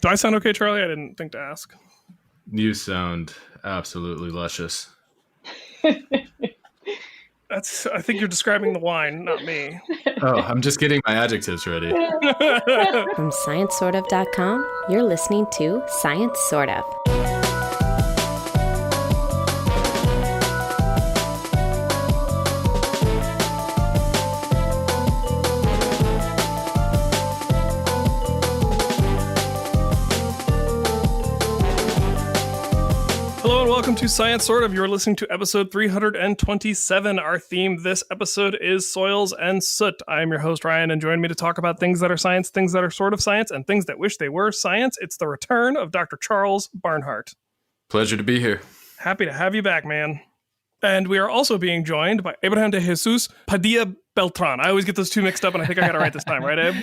Do I sound okay, Charlie? I didn't think to ask. You sound absolutely luscious. I think you're describing the wine, not me. Oh, I'm just getting my adjectives ready. From ScienceSortOf.com, you're listening to Science Sort of. Welcome to Science Sort of. You're listening to episode 327. Our theme this episode is soils and soot. I am your host, Ryan, and join me to talk about things that are science, things that are sort of science, and things that wish they were science. It's the return of Dr. Charles Barnhart. Pleasure to be here. Happy to have you back, man. And we are also being joined by Abraham de Jesus Padilla Beltran. I always get those two mixed up, and I think I got it right this time, right, Abe?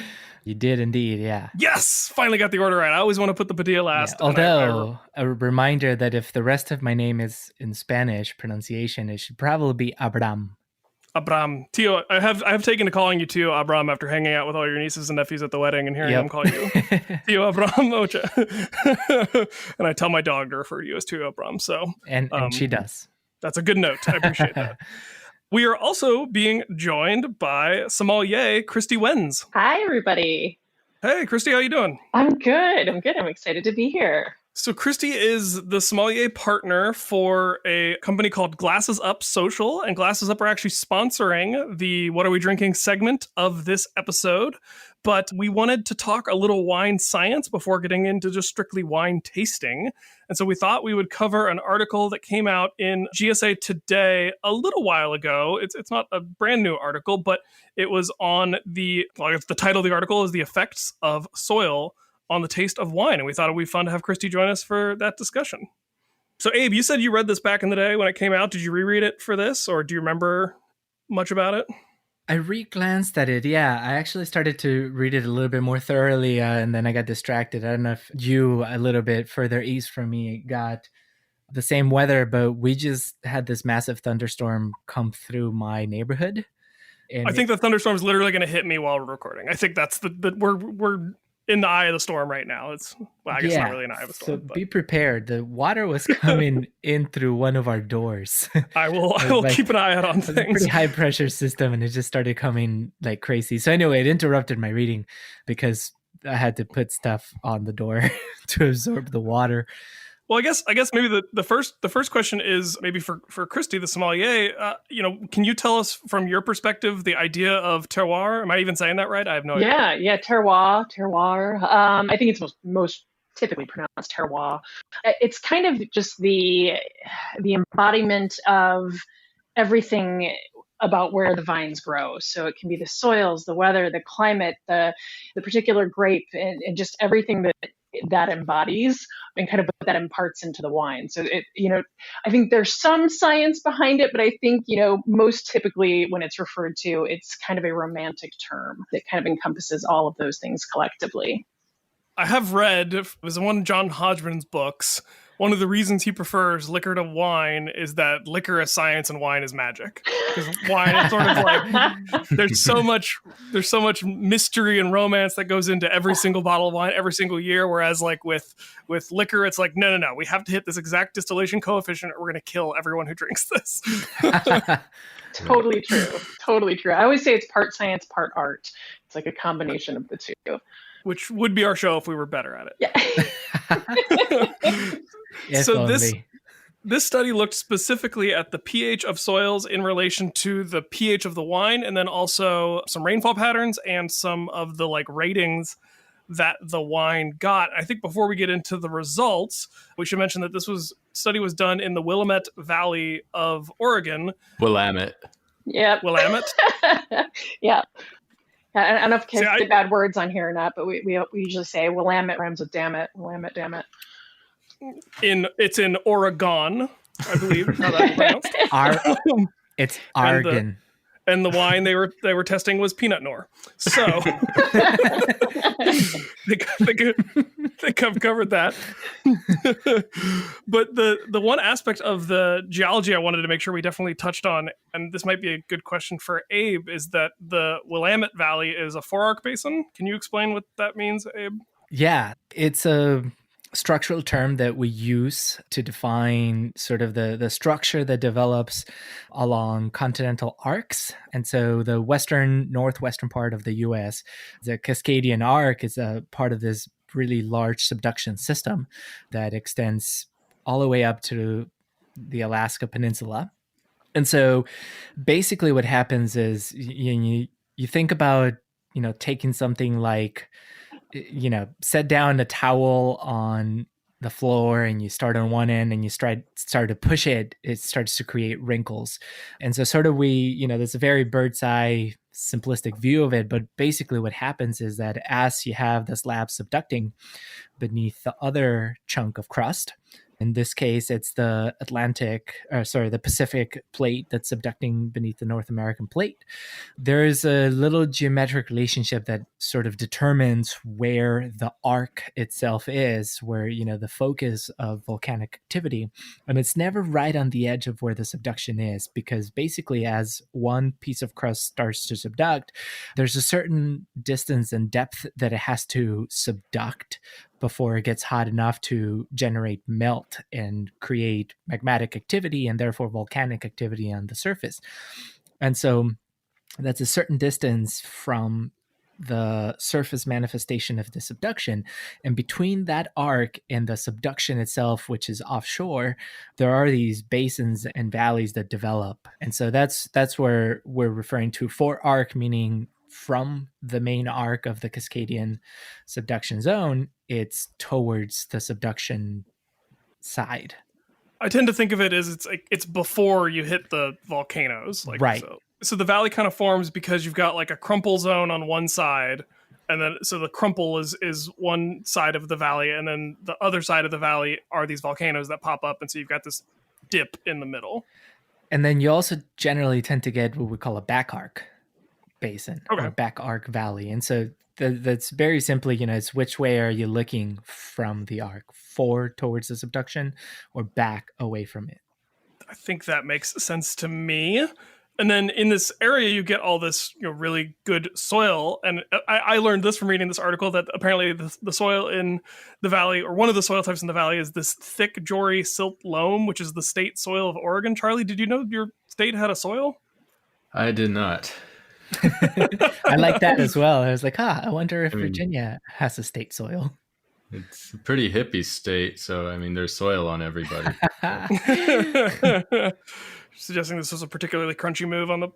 You did indeed, yeah. Yes! Finally got the order right. I always want to put the Padilla last. Yeah, although, a reminder that if the rest of my name is in Spanish pronunciation, it should probably be Abram. Abram. Tio, I have taken to calling you Tio Abram after hanging out with all your nieces and nephews at the wedding and hearing them call you Tio Abram Ocha. And I tell my dog to refer to you as Tio Abram. So, and she does. That's a good note. I appreciate that. We are also being joined by Sommelier Kristy Wenz. Hi, everybody. Hey, Kristy, how you doing? I'm good. I'm excited to be here. So Kristy is the sommelier partner for a company called Glasses Up Social, and Glasses Up are actually sponsoring the What Are We Drinking segment of this episode. But we wanted to talk a little wine science before getting into just strictly wine tasting. And so we thought we would cover an article that came out in GSA Today a little while ago. It's not a brand new article, but it was on the title of the article is The Effects of Soil on the Taste of Wine. And we thought it would be fun to have Kristy join us for that discussion. So Abe, you said you read this back in the day when it came out. Did you reread it for this, or do you remember much about it? I re-glanced at it, yeah. I actually started to read it a little bit more thoroughly, and then I got distracted. I don't know if you, a little bit further east from me, got the same weather, but we just had this massive thunderstorm come through my neighborhood. And I think the thunderstorm is literally going to hit me while we're recording. I think that's we're in the eye of the storm right now. I guess not really an eye of the storm. So be prepared. The water was coming in through one of our doors. I will keep an eye out on things. A pretty high pressure system, and it just started coming like crazy. So anyway, it interrupted my reading because I had to put stuff on the door to absorb the water. Well, I guess maybe the first question is maybe for Kristy, the sommelier. Can you tell us from your perspective the idea of terroir? Am I even saying that right? I have no idea. Yeah, terroir. I think it's most typically pronounced terroir. It's kind of just the embodiment of everything about where the vines grow. So it can be the soils, the weather, the climate, the particular grape, and just everything that embodies and kind of what that imparts into the wine. So I think there's some science behind it, but I think, most typically when it's referred to, it's kind of a romantic term that kind of encompasses all of those things collectively. I have read, it was one of John Hodgman's books, one of the reasons he prefers liquor to wine is that liquor is science and wine is magic. Because wine is sort of like there's so much mystery and romance that goes into every single bottle of wine every single year. Whereas like with liquor, it's like no, we have to hit this exact distillation coefficient or we're gonna kill everyone who drinks this. Totally true. I always say it's part science, part art. It's like a combination of the two. Which would be our show if we were better at it. Yeah. So this study looked specifically at the pH of soils in relation to the pH of the wine, and then also some rainfall patterns and some of the ratings that the wine got. I think before we get into the results, we should mention that this study was done in the Willamette Valley of Oregon. Willamette. Yeah. Willamette. Yeah. I don't know if kids say bad words on here or not, but we usually say Willamette rhymes with damn it. Willamette, damn it. It's in Oregon, I believe is how that's pronounced. It's Oregon. And the wine they were testing was Pinot Noir. So they have covered that. But the one aspect of the geology I wanted to make sure we definitely touched on, and this might be a good question for Abe, is that the Willamette Valley is a forearc basin. Can you explain what that means, Abe? Yeah, it's a structural term that we use to define sort of the structure that develops along continental arcs. And so the northwestern part of the US, the Cascadian Arc is a part of this really large subduction system that extends all the way up to the Alaska Peninsula. And so basically what happens is you think about, taking something like, set down a towel on the floor and you start on one end and you start to push it, it starts to create wrinkles. And so sort of there's a very bird's eye simplistic view of it, but basically what happens is that as you have the slab subducting beneath the other chunk of crust, in this case, it's the the Pacific plate that's subducting beneath the North American plate. There's a little geometric relationship that sort of determines where the arc itself is, where, the focus of volcanic activity. And it's never right on the edge of where the subduction is, because basically as one piece of crust starts to subduct, there's a certain distance and depth that it has to subduct before it gets hot enough to generate melt and create magmatic activity and therefore volcanic activity on the surface. And so that's a certain distance from the surface manifestation of the subduction. And between that arc and the subduction itself, which is offshore, there are these basins and valleys that develop. And so that's where we're referring to for arc, meaning from the main arc of the Cascadian subduction zone, it's towards the subduction side. I tend to think of it as it's before you hit the volcanoes, right. So the valley kind of forms because you've got like a crumple zone on one side, and then so the crumple is one side of the valley, and then the other side of the valley are these volcanoes that pop up, and so you've got this dip in the middle. And then you also generally tend to get what we call a back arc basin or back arc valley. And so that's very simply, it's which way are you looking from the arc, forward towards the subduction or back away from it? I think that makes sense to me. And then in this area, you get all this really good soil. And I learned this from reading this article, that apparently the soil in the valley, or one of the soil types in the valley, is this thick, jory silt loam, which is the state soil of Oregon. Charlie, did you know your state had a soil? I did not. I like that as well. I was like, I wonder if Virginia has a state soil. It's a pretty hippie state, so there's soil on everybody. Suggesting this was a particularly crunchy move on the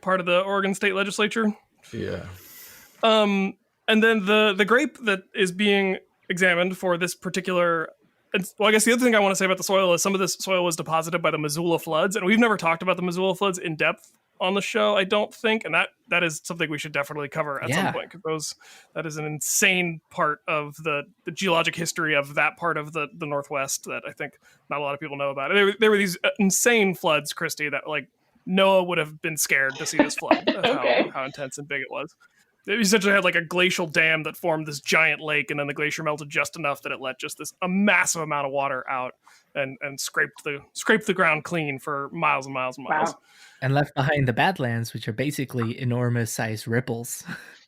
part of the Oregon state legislature. Yeah. And then the grape that is being examined for this particular... Well, I guess the other thing I want to say about the soil is some of this soil was deposited by the Missoula floods, and we've never talked about the Missoula floods in depth on the show, I don't think, and that is something we should definitely cover at some point, because that is an insane part of the geologic history of that part of the Northwest that I think not a lot of people know about. There were these insane floods, Kristy, that like Noah would have been scared to see this flood. How intense and big it was. It essentially had like a glacial dam that formed this giant lake, and then the glacier melted just enough that it let just a massive amount of water out and scraped the ground clean for miles and miles and miles. Wow. And left behind the Badlands, which are basically enormous sized ripples.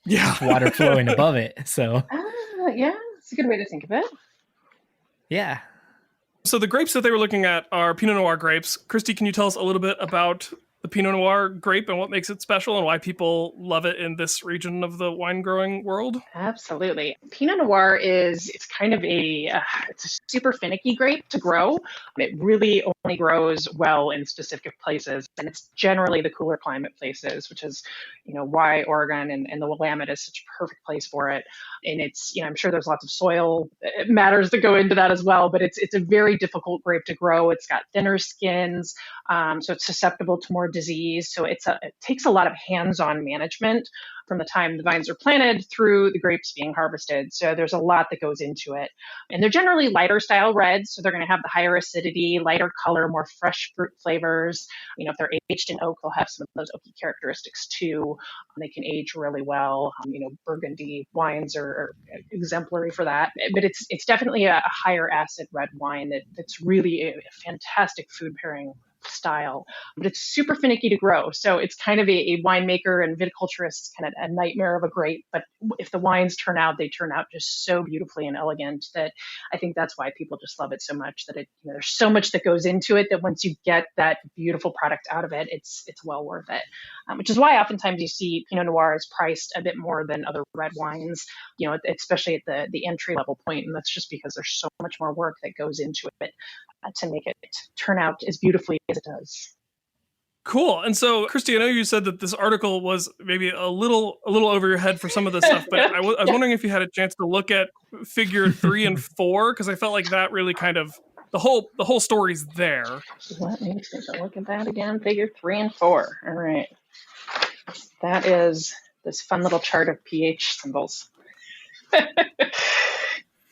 Yeah. With water flowing above it. So yeah, it's a good way to think of it. Yeah. So the grapes that they were looking at are Pinot Noir grapes. Kristy, can you tell us a little bit about the Pinot Noir grape and what makes it special and why people love it in this region of the wine growing world? Absolutely. Pinot Noir it's kind of it's a super finicky grape to grow. It really only grows well in specific places, and it's generally the cooler climate places, which is, why Oregon and the Willamette is such a perfect place for it. And it's, I'm sure there's lots of soil matters that go into that as well, but it's a very difficult grape to grow. It's got thinner skins, so it's susceptible to more disease. So it takes a lot of hands-on management from the time the vines are planted through the grapes being harvested. So there's a lot that goes into it. And they're generally lighter style reds, so they're going to have the higher acidity, lighter color, more fresh fruit flavors. If they're aged in oak, they'll have some of those oaky characteristics too. They can age really well. Burgundy wines are exemplary for that. But it's definitely a higher acid red wine that's really a fantastic food pairing style, but it's super finicky to grow. So it's kind of a winemaker and viticulturist kind of a nightmare of a grape. But if the wines turn out, they turn out just so beautifully and elegant that I think that's why people just love it so much. That there's so much that goes into it that once you get that beautiful product out of it, it's well worth it. Which is why oftentimes you see Pinot Noir is priced a bit more than other red wines, especially at the entry level point. And that's just because there's so much more work that goes into it to make it turn out as beautifully as it does. Cool. And so, Kristy, I know you said that this article was maybe a little over your head for some of this stuff, but I was wondering if you had a chance to look at figure 3 and 4, because I felt like that really kind of the whole story's there. Let me take a look at that again. Figure 3 and 4. All right. That is this fun little chart of pH symbols.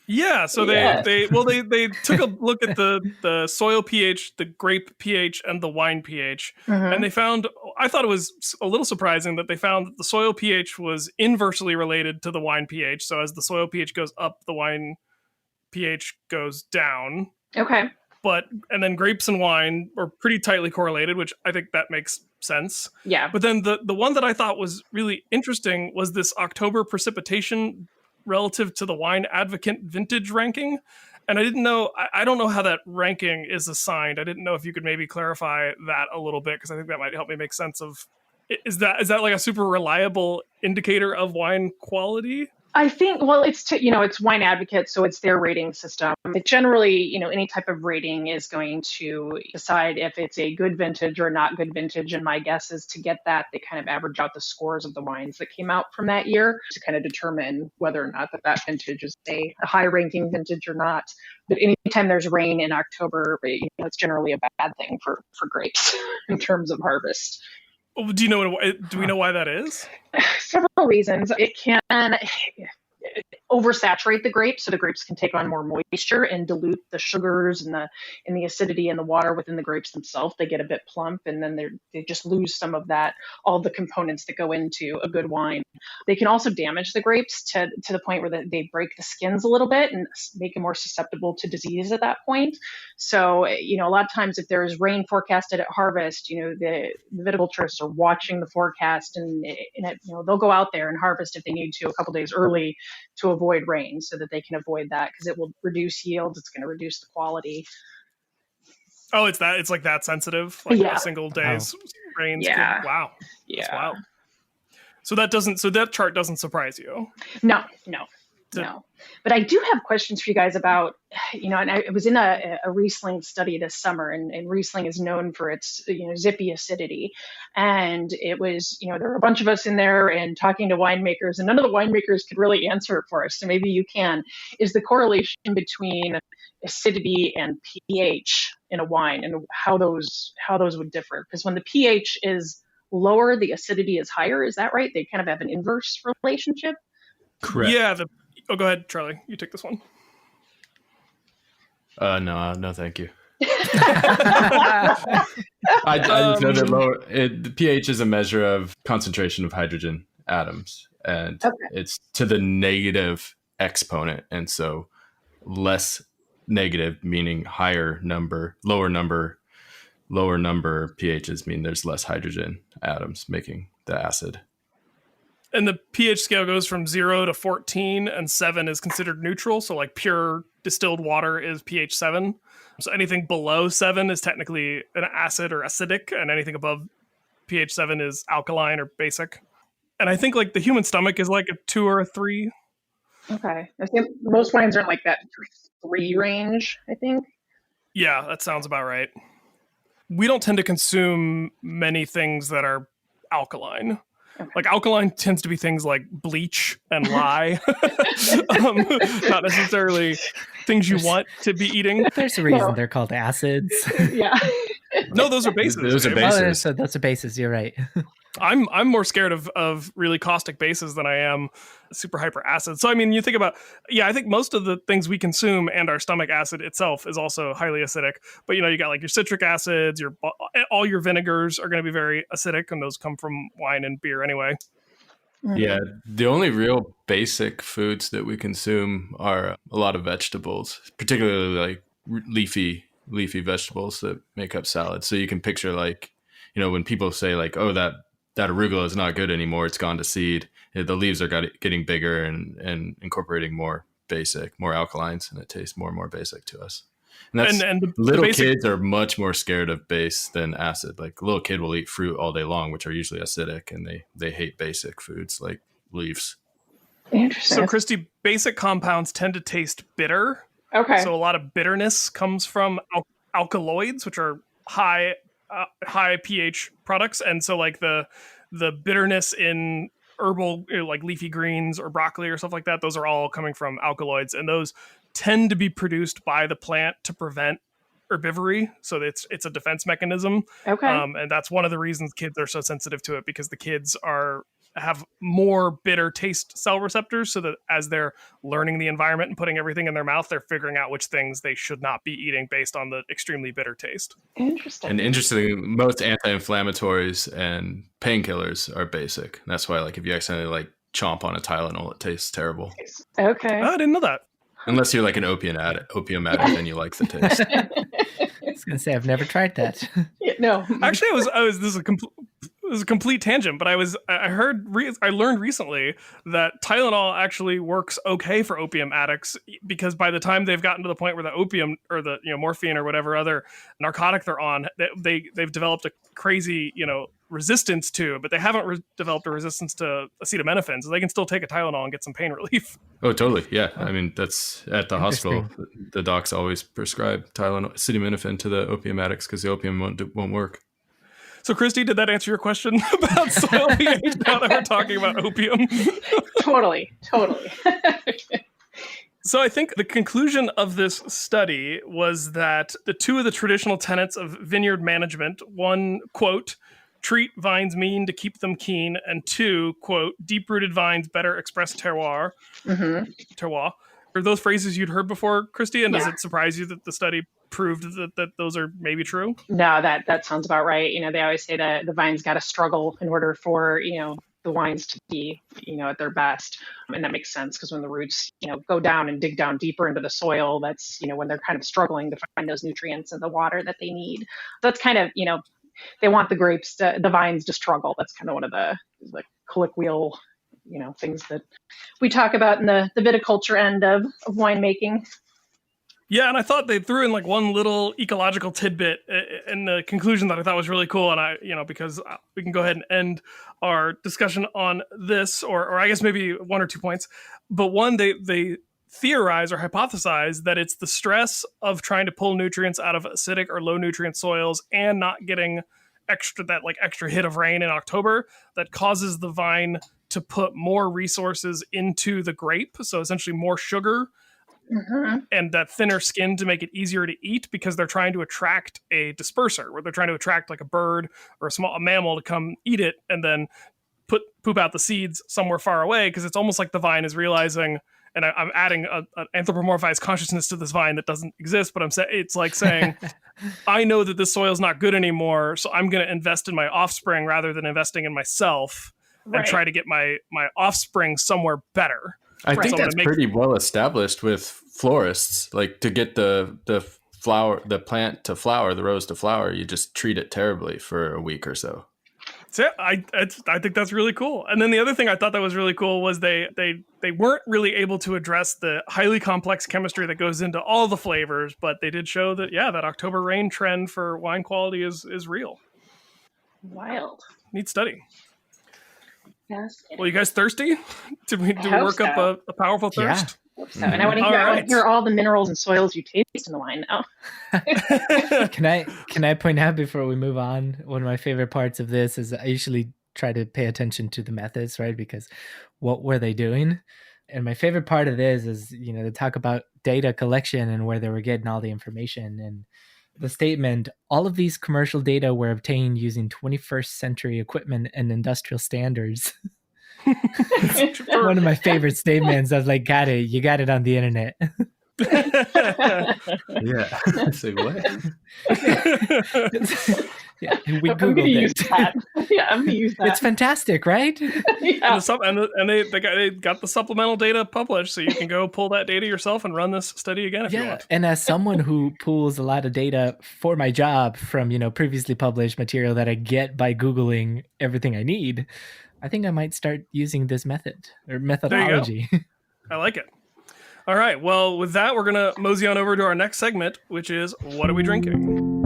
Yeah, so they took a look at the soil pH, the grape pH, and the wine pH, and they found, I thought it was a little surprising that they found that the soil pH was inversely related to the wine pH. So as the soil pH goes up, the wine pH goes down. Okay. And then grapes and wine are pretty tightly correlated, which I think that makes sense. Yeah. But then the one that I thought was really interesting was this October precipitation relative to the Wine Advocate vintage ranking. And I don't know how that ranking is assigned. I didn't know if you could maybe clarify that a little bit, because I think that might help me make sense of, is that like a super reliable indicator of wine quality? I think, well, it's Wine Advocate, so it's their rating system. It generally, any type of rating is going to decide if it's a good vintage or not good vintage. And my guess is to get that, they kind of average out the scores of the wines that came out from that year to kind of determine whether or not that vintage is a high ranking vintage or not. But anytime there's rain in October, it's generally a bad thing for grapes in terms of harvest. Do we know why that is? Several reasons. It can oversaturate the grapes, so the grapes can take on more moisture and dilute the sugars and the acidity in the water within the grapes themselves. They get a bit plump, and then they just lose some of that, all the components that go into a good wine. They can also damage the grapes to the point where they break the skins a little bit and make them more susceptible to disease at that point. So, a lot of times if there's rain forecasted at harvest, the viticulturists are watching the forecast and they'll go out there and harvest if they need to a couple days early to avoid rain, so that they can avoid that, because it will reduce yields. It's going to reduce the quality. Oh, it's like that sensitive, like a single day's rains. Yeah. Wow. Yeah. That's wild. So that chart doesn't surprise you? No. But I do have questions for you guys about, and I was in a Riesling study this summer, and Riesling is known for its, zippy acidity. And it was, there were a bunch of us in there and talking to winemakers, and none of the winemakers could really answer it for us. So maybe you can. Is the correlation between acidity and pH in a wine, and how those would differ? Because when the pH is lower, the acidity is higher. Is that right? They kind of have an inverse relationship? Correct. Yeah. Go ahead, Charlie. You take this one. No, thank you. I just know that the pH is a measure of concentration of hydrogen atoms, and it's to the negative exponent, and so less negative meaning higher number, lower number pHs mean there's less hydrogen atoms making the acid. And the pH scale goes from 0 to 14, and 7 is considered neutral. So like pure distilled water is pH 7. So anything below 7 is technically an acid or acidic, and anything above pH 7 is alkaline or basic. And I think like the human stomach is like a 2 or a 3. Okay. I think most wines are in like that 3 range, I think. Yeah, that sounds about right. We don't tend to consume many things that are alkaline. Okay. Like alkaline tends to be things like bleach and lye, not necessarily things you want to be eating. There's a reason they're called acids. Yeah. No, those are bases. Those are bases. Oh, so that's a basis. You're right. I'm more scared of really caustic bases than I am super hyper acid. So I mean, you think about, I think most of the things we consume and our stomach acid itself is also highly acidic. But you got like your citric acids, all your vinegars are going to be very acidic, and those come from wine and beer anyway. Yeah, the only real basic foods that we consume are a lot of vegetables, particularly like leafy leafy vegetables that make up salad. So you can picture like, when people say like, oh, that arugula is not good anymore, it's gone to seed. The leaves are getting bigger and incorporating more alkalines, and it tastes more and more basic to us. And that's little kids are much more scared of base than acid. Like a little kid will eat fruit all day long, which are usually acidic, and they hate basic foods like leaves. Interesting. So, Kristy, basic compounds tend to taste bitter. Okay. So a lot of bitterness comes from alkaloids, which are high pH products, and so like the bitterness in herbal, like leafy greens or broccoli or stuff like that, those are all coming from alkaloids, and those tend to be produced by the plant to prevent herbivory. So it's a defense mechanism. Okay. And that's one of the reasons kids are so sensitive to it, because the kids have more bitter taste cell receptors, so that as they're learning the environment and putting everything in their mouth, they're figuring out which things they should not be eating based on the extremely bitter taste. Interesting. And interestingly, most anti-inflammatories and painkillers are basic. That's why, like, if you accidentally like chomp on a Tylenol, it tastes terrible. Okay. Oh, I didn't know that. Unless you're like an opium addict and you like the taste. I was going to say, I've never tried that. Yeah, no. Actually, this is a complete tangent, but I learned recently that Tylenol actually works okay for opium addicts, because by the time they've gotten to the point where the opium or the morphine or whatever other narcotic they're on, they've developed a crazy resistance to, but they haven't developed a resistance to acetaminophen, so they can still take a Tylenol and get some pain relief. Oh, totally. Yeah. I mean, that's at the hospital. The docs always prescribe Tylenol, acetaminophen to the opium addicts because the opium won't work. So, Kristy, did that answer your question about soil pH now that we're talking about opium? Totally. So I think the conclusion of this study was that the two of the traditional tenets of vineyard management, one, quote, treat vines mean to keep them keen, and two, quote, deep-rooted vines better express terroir. Mm-hmm. Terroir. Are those phrases you'd heard before, Kristy? And Yeah. does it surprise you that the study proved that those are maybe true? No, that sounds about right. They always say that the vines got to struggle in order for, the wines to be, at their best. And that makes sense, because when the roots, go down and dig down deeper into the soil, that's, when they're kind of struggling to find those nutrients and the water that they need. That's kind of, they want the vines to struggle. That's kind of one of the colloquial, things that we talk about in the viticulture end of winemaking. Yeah, and I thought they threw in like one little ecological tidbit in the conclusion that I thought was really cool. And because we can go ahead and end our discussion on this, or I guess maybe one or 2 points. But one, they theorize or hypothesize that it's the stress of trying to pull nutrients out of acidic or low nutrient soils and not getting extra hit of rain in October that causes the vine to put more resources into the grape. So essentially more sugar. Mm-hmm. And that thinner skin to make it easier to eat, because they're trying to attract a disperser, where they're trying to attract like a bird or a mammal to come eat it and then poop out the seeds somewhere far away, because it's almost like the vine is realizing, and I'm adding an anthropomorphized consciousness to this vine that doesn't exist, but it's like saying, I know that this soil is not good anymore, so I'm going to invest in my offspring rather than investing in myself, and try to get my offspring somewhere better. I think that's pretty well established with florists. Like, to get the plant to flower, the rose to flower, you just treat it terribly for a week or so. So I think that's really cool. And then the other thing I thought that was really cool was they weren't really able to address the highly complex chemistry that goes into all the flavors, but they did show that that October rain trend for wine quality is real. Wild. Neat study. Yes. Well, you guys thirsty? Did we work up a powerful thirst? Yeah. So, and I want to hear all the minerals and soils you taste in the wine now. Can I point out before we move on, one of my favorite parts of this is I usually try to pay attention to the methods, right? Because what were they doing? And my favorite part of this is, they talk about data collection and where they were getting all the information. And the statement, all of these commercial data were obtained using 21st century equipment and industrial standards. One of my favorite statements. I was like, got it. You got it on the internet. Yeah. Say what? Yeah, we I'm going to use that. Yeah, I'm gonna use that. It's fantastic, right? Yeah. And they got the supplemental data published, so you can go pull that data yourself and run this study again if you want. And as someone who pulls a lot of data for my job from, previously published material that I get by Googling everything I need, I think I might start using this method or methodology. I like it. All right. Well, with that, we're going to mosey on over to our next segment, which is What Are We Drinking?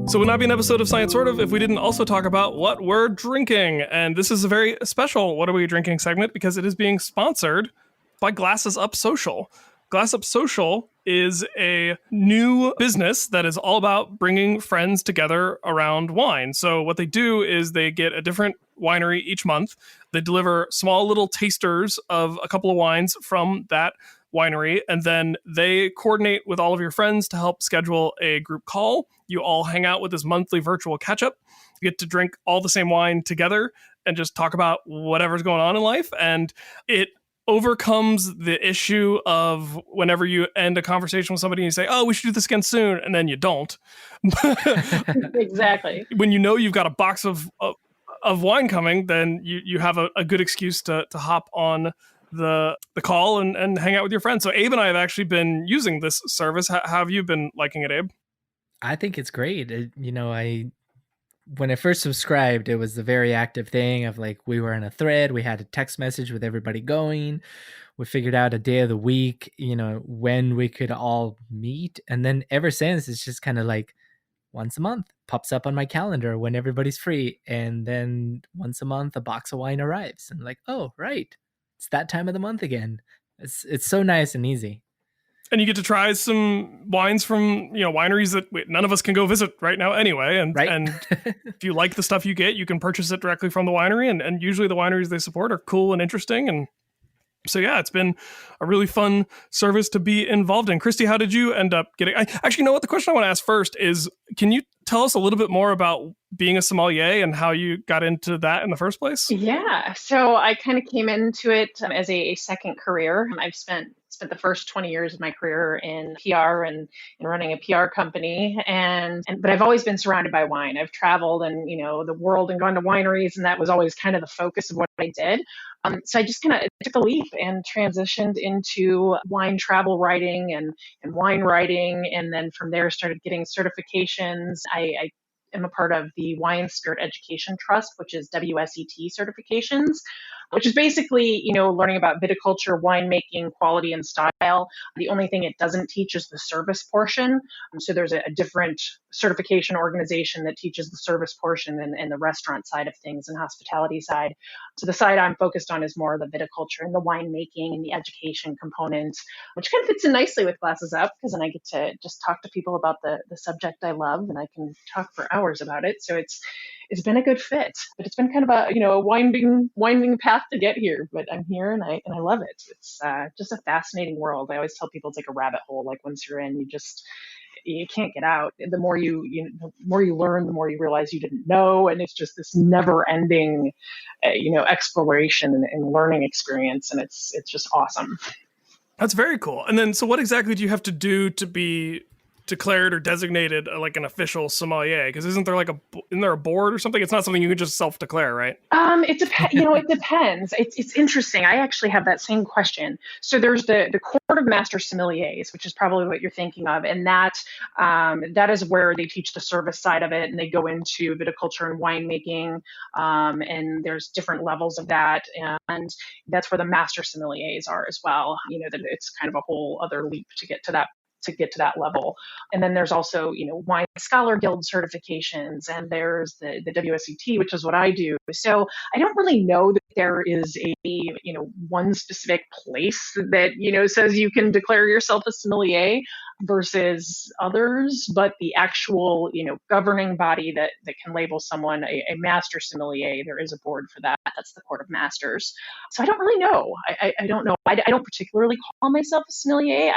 So it would not be an episode of Science Sort of if we didn't also talk about what we're drinking. And this is a very special What Are We Drinking segment because it is being sponsored by Glasses Up Social. Glass Up Social is a new business that is all about bringing friends together around wine. So what they do is they get a different winery each month. They deliver small little tasters of a couple of wines from that winery, and then they coordinate with all of your friends to help schedule a group call. You all hang out with this monthly virtual catch-up. You get to drink all the same wine together and just talk about whatever's going on in life. And it overcomes the issue of whenever you end a conversation with somebody and you say, oh, we should do this again soon, and then you don't. Exactly. When you know you've got a box of wine coming, then you have a good excuse to hop on the call and hang out with your friends. So Abe and I have actually been using this service. How have you been liking it, Abe? I think it's great. When I first subscribed, it was a very active thing of like, we were in a thread, we had a text message with everybody going, we figured out a day of the week, when we could all meet. And then ever since, it's just kind of like once a month pops up on my calendar when everybody's free. And then once a month, a box of wine arrives and like, oh, right. It's that time of the month again. It's so nice and easy. And you get to try some wines from, wineries that none of us can go visit right now anyway. And, right? And if you like the stuff you get, you can purchase it directly from the winery. And usually the wineries they support are cool and interesting. And so, yeah, it's been a really fun service to be involved in. Kristy, how did you end up getting... Actually, you know what? The question I want to ask first is, can you tell us a little bit more about being a sommelier and how you got into that in the first place? Yeah. So I kind of came into it as a second career. I've spent the first 20 years of my career in PR and running a PR company. But I've always been surrounded by wine. I've traveled and, the world and gone to wineries, and that was always kind of the focus of what I did. So I just kind of took a leap and transitioned into wine travel writing and wine writing. And then from there started getting certifications. I am a part of the Wine Spirit Education Trust, which is WSET certifications, which is basically, learning about viticulture, winemaking, quality, and style. The only thing it doesn't teach is the service portion. So there's a different certification organization that teaches the service portion and the restaurant side of things and hospitality side. So the side I'm focused on is more the viticulture and the winemaking and the education component, which kind of fits in nicely with Glasses Up, because then I get to just talk to people about the subject I love, and I can talk for hours about it. So it's been a good fit, but it's been kind of a winding path to get here. But I'm here and I love it. It's just a fascinating world. I always tell people it's like a rabbit hole. Like once you're in, you can't get out. The more you learn, the more you realize you didn't know, and it's just this never-ending, exploration and learning experience, and it's just awesome. That's very cool. And then, so what exactly do you have to do to be declared or designated like an official sommelier? Because isn't there a board or something? It's not something you can just self-declare, right? It depends. It's interesting. I actually have that same question. So there's the Court of Master Sommeliers, which is probably what you're thinking of, and that is where they teach the service side of it, and they go into viticulture and winemaking, and there's different levels of that, and that's where the Master Sommeliers are as well. That it's kind of a whole other leap to get to that to get to that level. And then there's also, wine scholar guild certifications, and there's the WSET, which is what I do. So I don't really know that there is a, one specific place that, says you can declare yourself a sommelier versus others, but the actual, governing body that can label someone a master sommelier, there is a board for that. That's the Court of Masters. So I don't really know. I don't know. I don't particularly call myself a sommelier.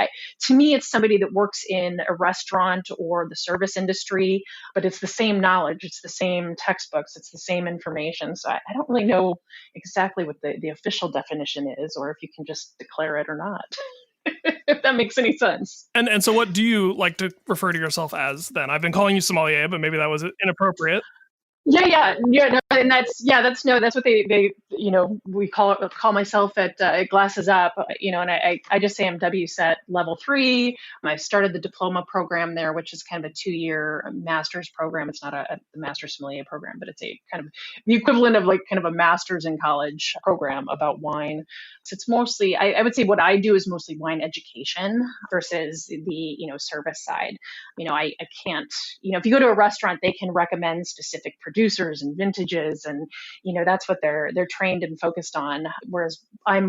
To me, it's somebody that works in a restaurant or the service industry, but it's the same knowledge. It's the same textbooks. It's the same information. So I don't really know exactly what the official definition is, or if you can just declare it or not. If that makes any sense. And so what do you like to refer to yourself as then? I've been calling you sommelier, but maybe that was inappropriate. Yeah. No, and that's what they we call myself at Glasses Up, and I just say I'm WSET level 3. I started the diploma program there, which is kind of a 2-year master's program. It's not a master sommelier program, but it's a kind of the equivalent of like kind of a master's in college program about wine. So it's mostly, I would say what I do is mostly wine education versus the, service side. I can't, if you go to a restaurant, they can recommend specific producers and vintages, and that's what they're trained and focused on, whereas I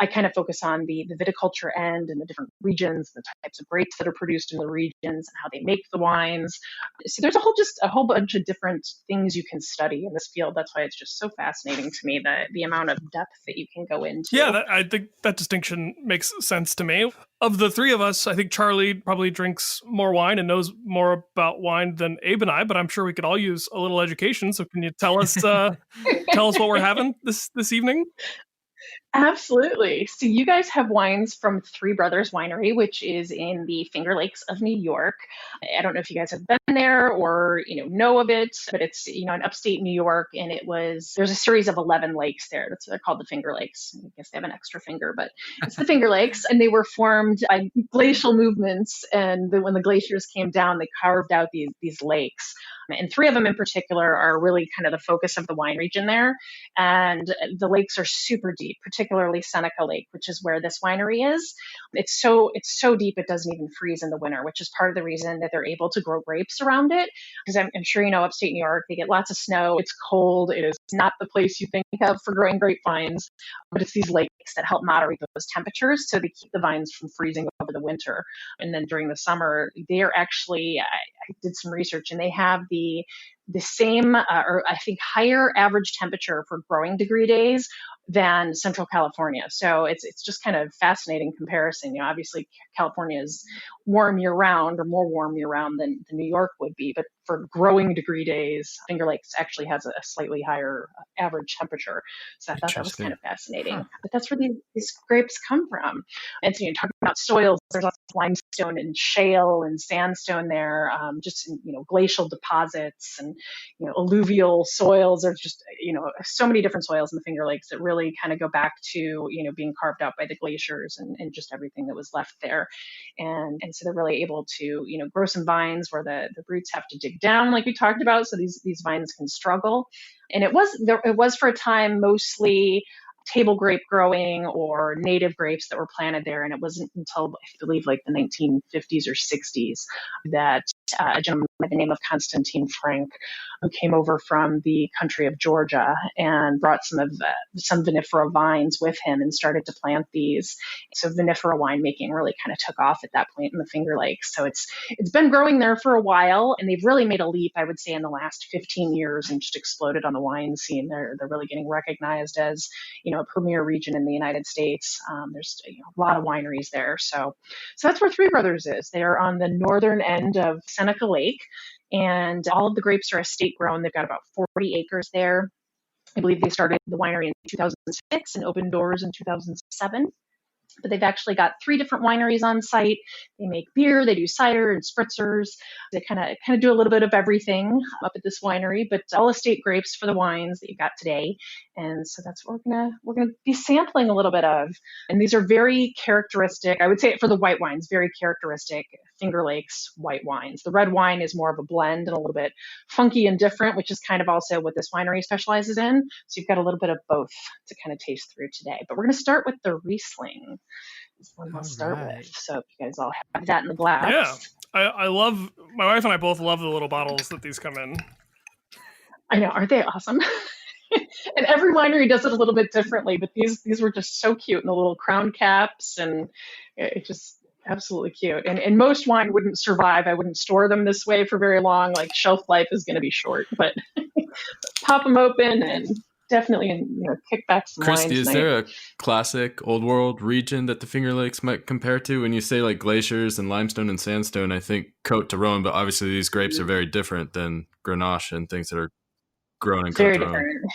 kind of focus on the viticulture end and the different regions, the types of grapes that are produced in the regions, and how they make the wines. So there's a whole bunch of different things you can study in this field. That's why it's just so fascinating to me, the amount of depth that you can go into. Yeah, I think that distinction makes sense to me. Of the three of us, I think Charlie probably drinks more wine and knows more about wine than Abe and I, but I'm sure we could all use a little education. So can you tell us what we're having this evening? Absolutely. So you guys have wines from Three Brothers Winery, which is in the Finger Lakes of New York. I don't know if you guys have been there or know of it, but it's in upstate New York, and there's a series of 11 lakes there. They're called the Finger Lakes. I guess they have an extra finger, but it's the Finger Lakes, and they were formed by glacial movements. And when the glaciers came down, they carved out these lakes. And 3 of them in particular are really kind of the focus of the wine region there. And the lakes are super deep, particularly Seneca Lake, which is where this winery is. It's so deep it doesn't even freeze in the winter, which is part of the reason that they're able to grow grapes around it. Because I'm sure upstate New York, they get lots of snow. It's cold. It is not the place you think of for growing grapevines, but it's these lakes that help moderate those temperatures, so they keep the vines from freezing over the winter. And then during the summer, they are actually, I did some research, and they have the same, or I think higher average temperature for growing degree days than Central California. So it's just kind of fascinating comparison. Obviously California is warm year round, or more warm year round than New York would be, but for growing degree days, Finger Lakes actually has a slightly higher average temperature. So I thought that was kind of fascinating. Huh. But that's where these grapes come from. And so talking about soils, there's lots of limestone and shale and sandstone there, just glacial deposits and alluvial soils. There's just so many different soils in the Finger Lakes that really kind of go back to being carved out by the glaciers and just everything that was left there. And so they're really able to grow some vines where the roots have to dig down, like we talked about, so these vines can struggle. And it was for a time mostly table grape growing or native grapes that were planted there. And it wasn't until, I believe, like the 1950s or 60s that a gentleman by the name of Constantine Frank, who came over from the country of Georgia and brought some vinifera vines with him and started to plant these. So vinifera winemaking really kind of took off at that point in the Finger Lakes. So it's been growing there for a while, and they've really made a leap, I would say, in the last 15 years and just exploded on the wine scene. They're really getting recognized as a premier region in the United States. There's a lot of wineries there. So that's where Three Brothers is. They're on the northern end of Seneca Lake, and all of the grapes are estate grown. They've got about 40 acres there. I believe they started the winery in 2006 and opened doors in 2007. But they've actually got 3 different wineries on site. They make beer, they do cider and spritzers. They kind of do a little bit of everything up at this winery, but all estate grapes for the wines that you've got today. And so that's what we're gonna be sampling a little bit of. And these are very characteristic, I would say for the white wines, very characteristic Finger Lakes white wines. The red wine is more of a blend and a little bit funky and different, which is kind of also what this winery specializes in. So you've got a little bit of both to kind of taste through today. But we're going to start with the Riesling. is the one we'll All start right. with. So if you guys all have that in the glass. Yeah. I love, my wife and I both love the little bottles that these come in. I know, aren't they awesome? And every winery does it a little bit differently, but these were just so cute, and the little crown caps, and it just absolutely cute. And most wine wouldn't survive. I wouldn't store them this way for very long. Like, shelf life is going to be short, but pop them open and definitely kick back some wine Kristy, is tonight. there a classic old world region that the Finger Lakes might compare to? When you say like glaciers and limestone and sandstone, I think Côte d'Aron, but obviously these grapes are very different than Grenache and things that are grown in Côte Very d'Aron. different.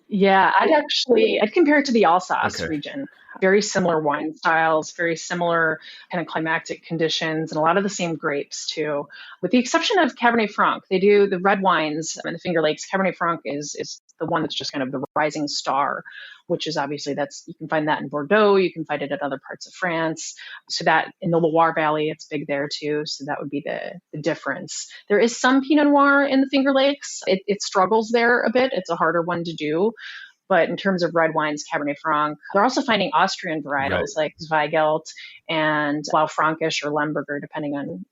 Yeah, I'd compare it to the Alsace Okay. region. Very similar wine styles, very similar kind of climatic conditions, and a lot of the same grapes too. With the exception of Cabernet Franc, they do the red wines in the Finger Lakes. Cabernet Franc is the one that's just kind of the rising star, which is obviously you can find that in Bordeaux, you can find it in other parts of France. So that in the Loire Valley, it's big there too. So that would be the difference. There is some Pinot Noir in the Finger Lakes. It struggles there a bit. It's a harder one to do. But in terms of red wines, Cabernet Franc, they're also finding Austrian varietals like Zweigelt and Blaufränkisch or Lemberger, depending on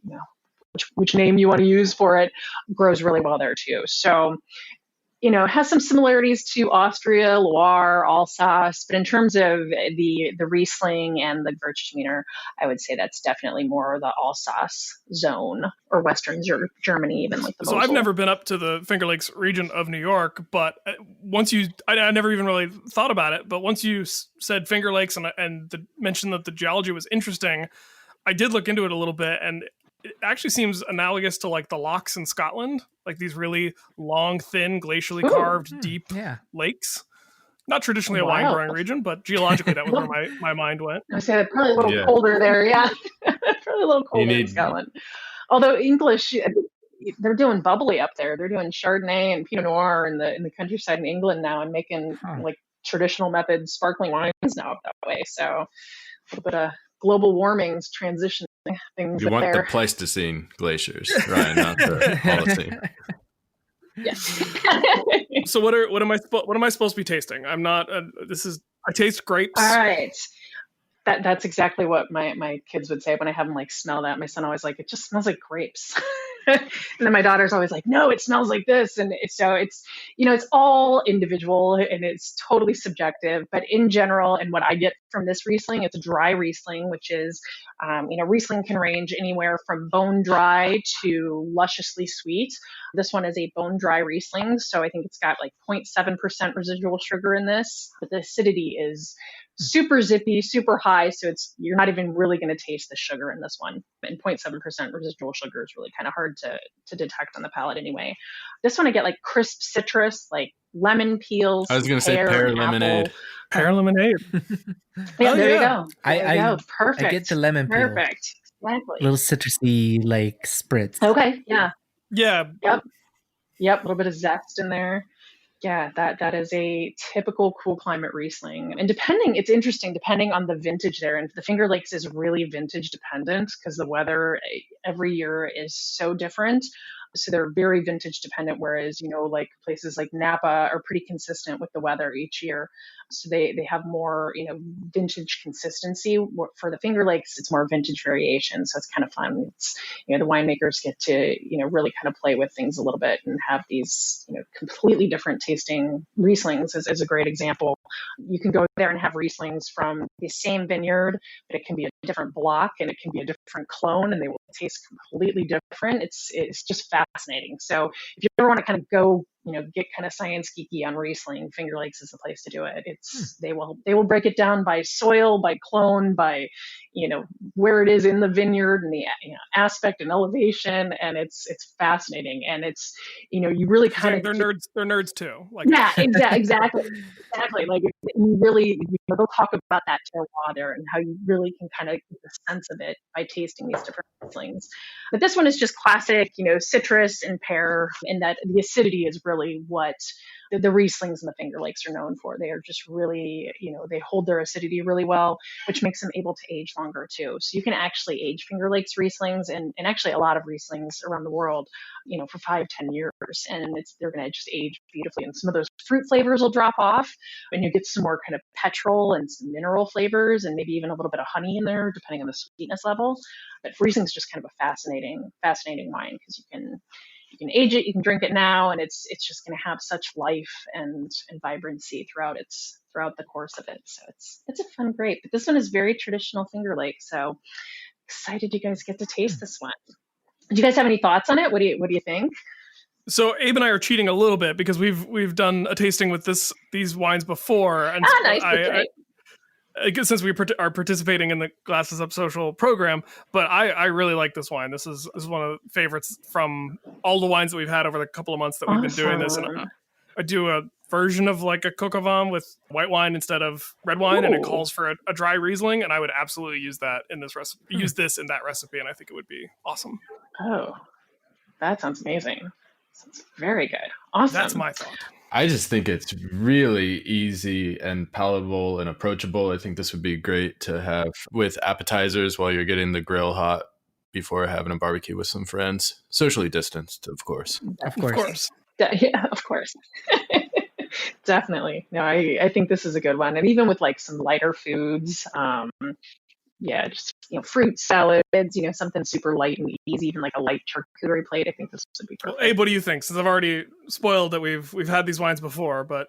which name you want to use for it, grows really well there too. So, it has some similarities to Austria, Loire, Alsace, but in terms of the Riesling and the Gewürztraminer, I would say that's definitely more the Alsace zone or Western Germany, even like the So Mosel. I've never been up to the Finger Lakes region of New York, but I never even really thought about it. But once you said Finger Lakes and mentioned that the geology was interesting, I did look into it a little bit, and it actually seems analogous to like the lochs in Scotland, like these really long, thin, glacially carved, deep lakes. Not traditionally a wine growing region, but geologically that was where my mind went. I say probably a little colder there, yeah. Probably a little colder in Scotland. Although English, they're doing bubbly up there. They're doing Chardonnay and Pinot Noir in the countryside in England now, and making like traditional method sparkling wines now up that way. So a little bit of global warming's transition things. You want the Pleistocene glaciers, right? Not the Holocene. Yes. So what am I supposed to be tasting? I'm not. I taste grapes. All right. That's exactly what my kids would say when I have them like smell that. My son always like, it just smells like grapes. And then my daughter's always like, no, it smells like this. And it's all individual and it's totally subjective. But in general, and what I get from this Riesling, it's a dry Riesling, which is, Riesling can range anywhere from bone dry to lusciously sweet. This one is a bone dry Riesling. So I think it's got like 0.7% residual sugar in this, but the acidity is super zippy, super high. So you're not even really going to taste the sugar in this one. And 0.7% residual sugar is really kind of hard to detect on the palate anyway. This one I get like crisp citrus, like lemon peels. I was going to say pear lemonade. Pear lemonade. Yeah, there you go. There you go. Perfect. I get the lemon peel. Perfect. Exactly. Little citrusy like spritz. Okay. Yeah. Yeah. Yep. A little bit of zest in there. Yeah, that is a typical cool climate Riesling. And it's interesting, depending on the vintage there. And the Finger Lakes is really vintage dependent because the weather every year is so different. So they're very vintage dependent, whereas, like places like Napa are pretty consistent with the weather each year. So they have more, vintage consistency. For the Finger Lakes, it's more vintage variation. So it's kind of fun. It's, the winemakers get to, really kind of play with things a little bit and have these, completely different tasting Rieslings is a great example. You can go there and have Rieslings from the same vineyard, but it can be a different block and it can be a different clone and they will taste completely different. It's just fascinating. So if you ever want to kind of go, get kind of science geeky on Riesling, Finger Lakes is the place to do it. They will break it down by soil, by clone, by, where it is in the vineyard and the aspect and elevation. And it's fascinating. And it's, you really kind of, they're nerds too. Like, yeah, exactly. Like you really, they'll talk about that terroir there and how you really can kind of get the sense of it by tasting these different Rieslings. But this one is just classic, citrus and pear, in that the acidity is really necessarily what the Rieslings and the Finger Lakes are known for. They are just really, they hold their acidity really well, which makes them able to age longer too. So you can actually age Finger Lakes Rieslings and actually a lot of Rieslings around the world, for 5-10 years, and they're going to just age beautifully. And some of those fruit flavors will drop off, and you get some more kind of petrol and some mineral flavors, and maybe even a little bit of honey in there, depending on the sweetness level. But Riesling's just kind of a fascinating wine because you can age it, you can drink it now, and it's just going to have such life and vibrancy throughout the course of it. So it's a fun grape. But this one is very traditional Finger Lake. So excited you guys get to taste this one. Do you guys have any thoughts on it? What do you think? So Abe and I are cheating a little bit because we've done a tasting with these wines before, and nice. I guess since we are participating in the Glasses Up Social program, but I really like this wine. This is one of the favorites from all the wines that we've had over the couple of months that we've been doing this. And I do a version of like a coq au vin with white wine instead of red wine, and it calls for a dry Riesling, and I would absolutely use that in this recipe. Use this in that recipe, and I think it would be awesome. Oh, that sounds amazing. Sounds very good. Awesome. That's my thought. I just think it's really easy and palatable and approachable. I think this would be great to have with appetizers while you're getting the grill hot before having a barbecue with some friends. Socially distanced, of course. Of course. Yeah, of course. Definitely. No, I think this is a good one. And even with like some lighter foods, just fruit salads, something super light and easy, even like a light charcuterie plate. I think this would be perfect. Well, Abe, what do you think? Since I've already spoiled that we've had these wines before, but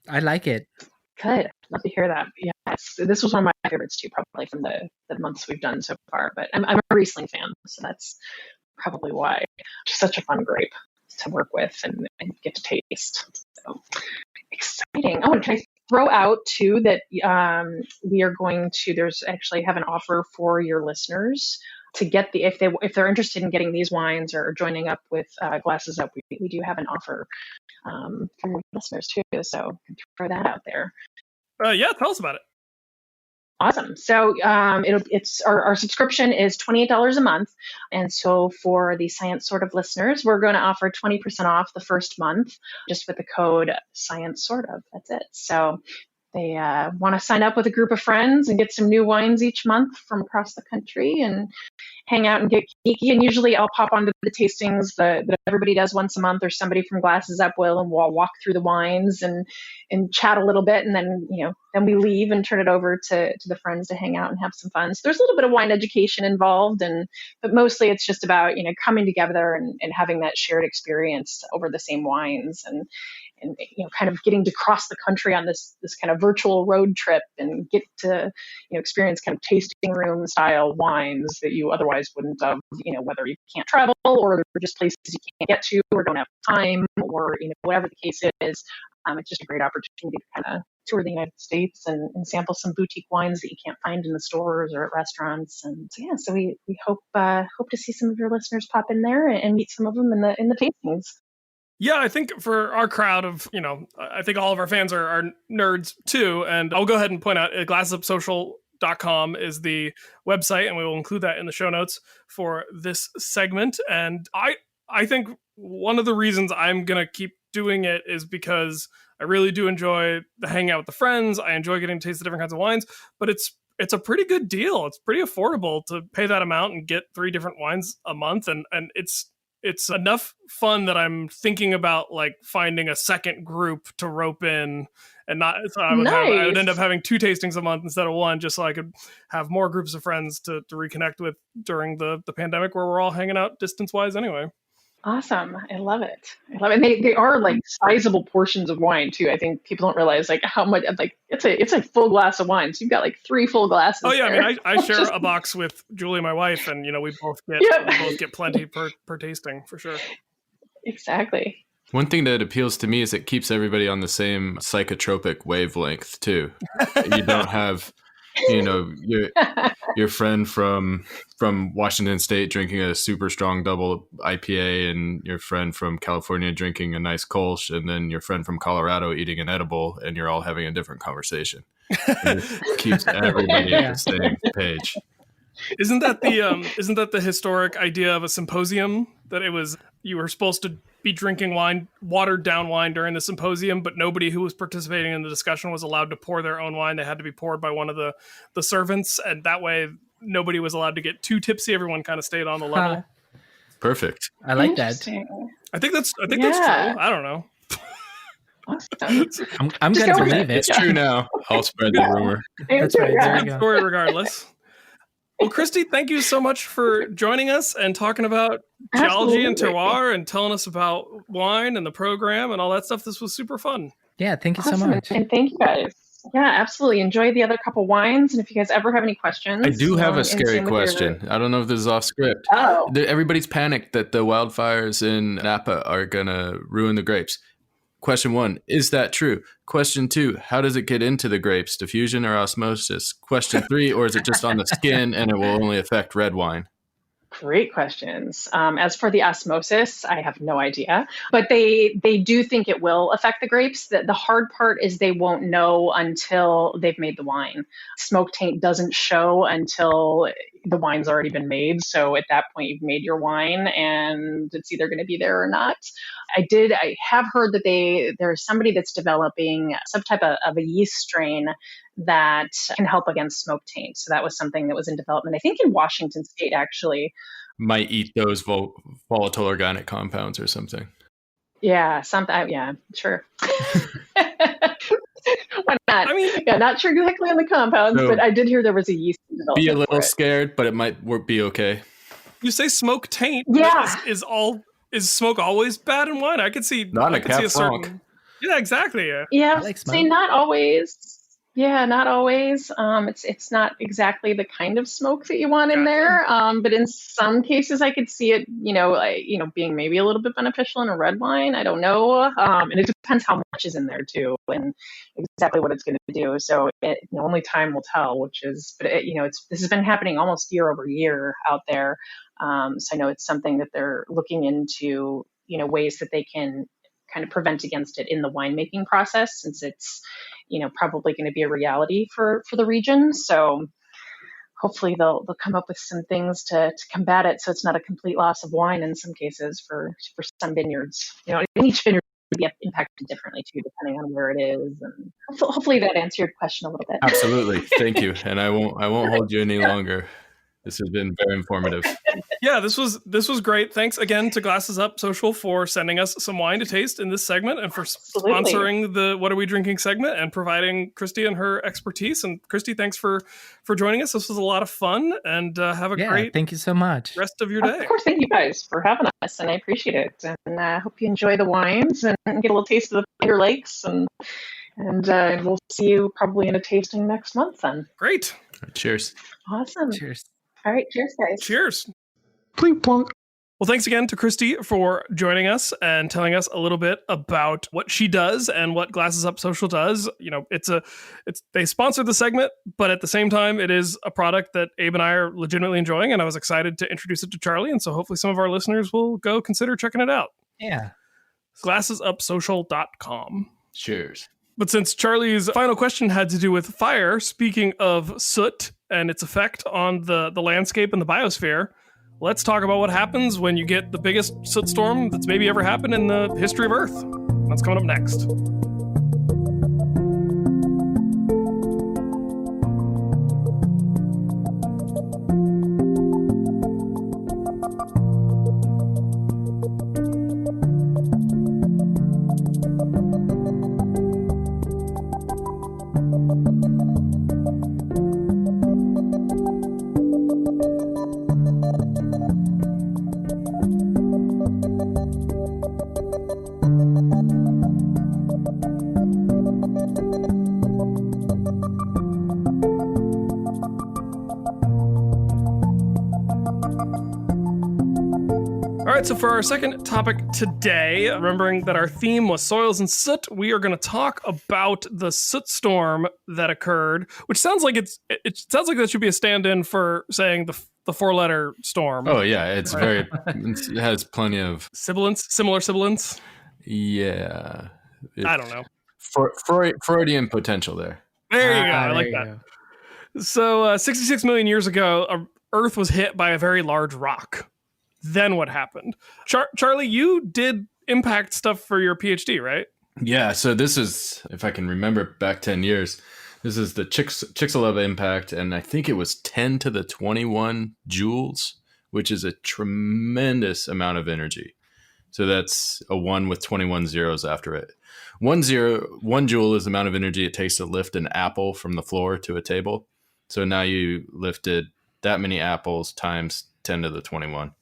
I like it. Good. Love to hear that. Yes, this was one of my favorites too, probably from the months we've done so far. But I'm a Riesling fan, so that's probably why. Just such a fun grape to work with and get to taste. So exciting. I want to throw out too that we are going to, there's actually have an offer for your listeners to get if they're interested in getting these wines or joining up with Glasses Up, we do have an offer for your listeners too. So throw that out there. Yeah, tell us about it. Awesome. So it's our subscription is $28 a month. And so for the Science Sort of listeners, we're going to offer 20% off the first month just with the code Science Sort of. That's it. So they want to sign up with a group of friends and get some new wines each month from across the country and hang out and get geeky. And usually I'll pop onto the tastings that everybody does once a month, or somebody from Glasses Up will, and we'll walk through the wines and chat a little bit. And then, then we leave and turn it over to the friends to hang out and have some fun. So there's a little bit of wine education involved, but mostly it's just about, coming together and having that shared experience over the same wines and kind of getting to cross the country on this kind of virtual road trip and get to, experience kind of tasting room style wines that you otherwise wouldn't have, whether you can't travel or they're just places you can't get to or don't have time or, whatever the case is. It's just a great opportunity to kind of tour the United States and sample some boutique wines that you can't find in the stores or at restaurants. And so we hope to see some of your listeners pop in there and meet some of them in the tastings. Yeah, I think for our crowd of, I think all of our fans are nerds too. And I'll go ahead and point out glassupsocial.com is the website, and we will include that in the show notes for this segment. And I think one of the reasons I'm going to keep doing it is because I really do enjoy the hanging out with the friends. I enjoy getting to taste the different kinds of wines, but it's a pretty good deal. It's pretty affordable to pay that amount and get 3 different wines a month. And it's enough fun that I'm thinking about like finding a second group to rope in, and not. So I would end up having 2 tastings a month instead of 1, just so I could have more groups of friends to reconnect with during the pandemic, where we're all hanging out distance wise anyway. Awesome. I love it. And they are like sizable portions of wine too. I think people don't realize like how much, like it's a full glass of wine. So you've got like 3 full glasses. Oh yeah. There. I mean, I share a box with Julie, my wife, and we both get plenty per tasting for sure. Exactly. One thing that appeals to me is it keeps everybody on the same psychotropic wavelength too. You don't have, your friend from Washington State drinking a super strong double IPA, and your friend from California drinking a nice Kolsch, and then your friend from Colorado eating an edible, and you're all having a different conversation. It keeps everybody at the same page. Isn't that the historic idea of a symposium, that you were supposed to be drinking wine, watered down wine during the symposium, but nobody who was participating in the discussion was allowed to pour their own wine. They had to be poured by one of the servants, and that way nobody was allowed to get too tipsy. Everyone kind of stayed on the level. Perfect. I like that. I think that's true. I don't know. Awesome. I'm going to believe it. It's true now. I'll spread the rumor. That's right. There you go. Story regardless. Well, Kristy, thank you so much for joining us and talking about geology and terroir and telling us about wine and the program and all that stuff. This was super fun. Yeah, thank you so much. And thank you guys. Yeah, absolutely. Enjoy the other couple wines. And if you guys ever have any questions. I do have a scary question. I don't know if this is off script. Oh. Everybody's panicked that the wildfires in Napa are going to ruin the grapes. Question 1, is that true? Question 2, how does it get into the grapes? Diffusion or osmosis? Question 3, or is it just on the skin and it will only affect red wine? Great questions. As for the osmosis, I have no idea, but they do think it will affect the grapes. The hard part is they won't know until they've made the wine. Smoke taint doesn't show until the wine's already been made. So at that point, you've made your wine and it's either going to be there or not. I have heard that there's somebody that's developing some type of a yeast strain that can help against smoke taint. So that was something that was in development, I think in Washington State, actually. Might eat those volatile organic compounds or something. Yeah, something. Yeah, sure. Why not? I mean, yeah, not sure exactly on the compounds, but I did hear there was a yeast in development. Be a little scared, but it might be okay. You say smoke taint. Yeah. Is smoke always bad in wine? I could see. Not I a could see a certain. Franc. Yeah, exactly. Yeah, like say not always. Yeah, not always. It's not exactly the kind of smoke that you want in there. But in some cases, I could see it, being maybe a little bit beneficial in a red wine. I don't know. And it depends how much is in there too, and exactly what it's going to do. So only time will tell. This has been happening almost year over year out there. So I know it's something that they're looking into, ways that they can kind of prevent against it in the winemaking process, since it's, probably going to be a reality for the region. So hopefully they'll come up with some things to combat it, so it's not a complete loss of wine in some cases for some vineyards. Each vineyard will be impacted differently too, depending on where it is. And hopefully that answered your question a little bit. Absolutely, thank you, and I won't hold you any longer. This has been very informative. Yeah, this was great. Thanks again to Glasses Up Social for sending us some wine to taste in this segment and for sponsoring the What Are We Drinking segment and providing Kristy and her expertise. And Kristy, thanks for joining us. This was a lot of fun, and have a great thank you so much. rest of your day. Of course, thank you guys for having us, and I appreciate it. And I hope you enjoy the wines and get a little taste of the Finger Lakes. And we'll see you probably in a tasting next month then. Great. Cheers. Awesome. Cheers. All right. Cheers, guys. Cheers. Well, thanks again to Kristy for joining us and telling us a little bit about what she does and what Glasses Up Social does. They sponsored the segment, but at the same time, it is a product that Abe and I are legitimately enjoying, and I was excited to introduce it to Charlie, and so hopefully some of our listeners will go consider checking it out. Yeah. GlassesUpSocial.com. Cheers. But since Charlie's final question had to do with fire, speaking of soot and its effect on the landscape and the biosphere, let's talk about what happens when you get the biggest soot storm that's maybe ever happened in the history of Earth. That's coming up next. So for our second topic today, remembering that our theme was soils and soot, we are going to talk about the soot storm that occurred, which sounds like it sounds like that should be a stand-in for saying the four-letter storm. Oh yeah, it's right? It has plenty of similar sibilance. Yeah, I don't know. Freudian potential there. There you go. I like that. So 66 million years ago, Earth was hit by a very large rock. Then what happened? Charlie, you did impact stuff for your PhD, right? Yeah. So this is, if I can remember back 10 years, this is the Chicxulub impact. And I think it was 10 to the 21 joules, which is a tremendous amount of energy. So that's a 1 with 21 zeros after it. 1 joule is the amount of energy it takes to lift an apple from the floor to a table. So now you lifted that many apples times 10 to the 21.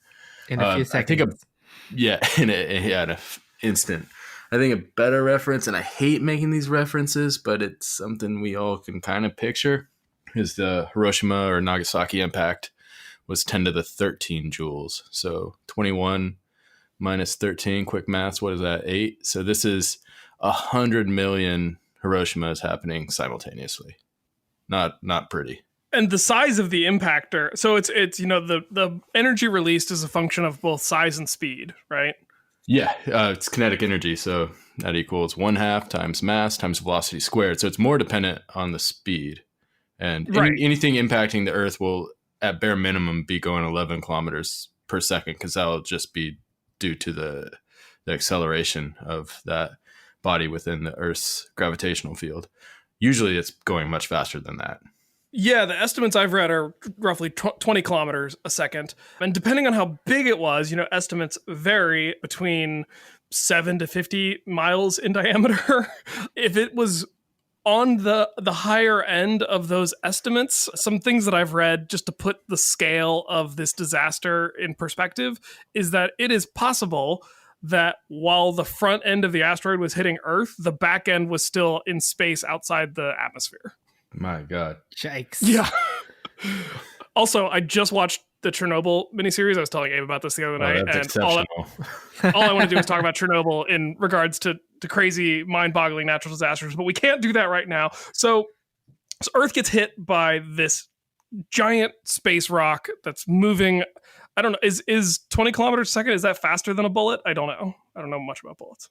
In a few seconds. In an instant. I think a better reference, and I hate making these references, but it's something we all can kind of picture, is the Hiroshima or Nagasaki impact was 10 to the 13 joules. So 21 minus 13, quick maths, what is that? 8. So this is 100 million Hiroshimas happening simultaneously. Not pretty. And the size of the impactor, so it's the energy released is a function of both size and speed, right? Yeah, it's kinetic energy, so that equals 1/2 times mass times velocity squared. So it's more dependent on the speed. And anything impacting the Earth will, at bare minimum, be going 11 kilometers per second, because that'll just be due to the acceleration of that body within the Earth's gravitational field. Usually it's going much faster than that. Yeah, the estimates I've read are roughly 20 kilometers a second. And depending on how big it was, estimates vary between 7 to 50 miles in diameter. If it was on the higher end of those estimates, some things that I've read just to put the scale of this disaster in perspective is that it is possible that while the front end of the asteroid was hitting Earth, the back end was still in space outside the atmosphere. My God. Yikes. Yeah. Also, I just watched the Chernobyl miniseries. I was telling Abe about this the other night. That's and exceptional. all I want to do is talk about Chernobyl in regards to crazy, mind-boggling natural disasters, but we can't do that right now. So Earth gets hit by this giant space rock that's moving. I don't know. Is 20 kilometers a second, is that faster than a bullet? I don't know. I don't know much about bullets.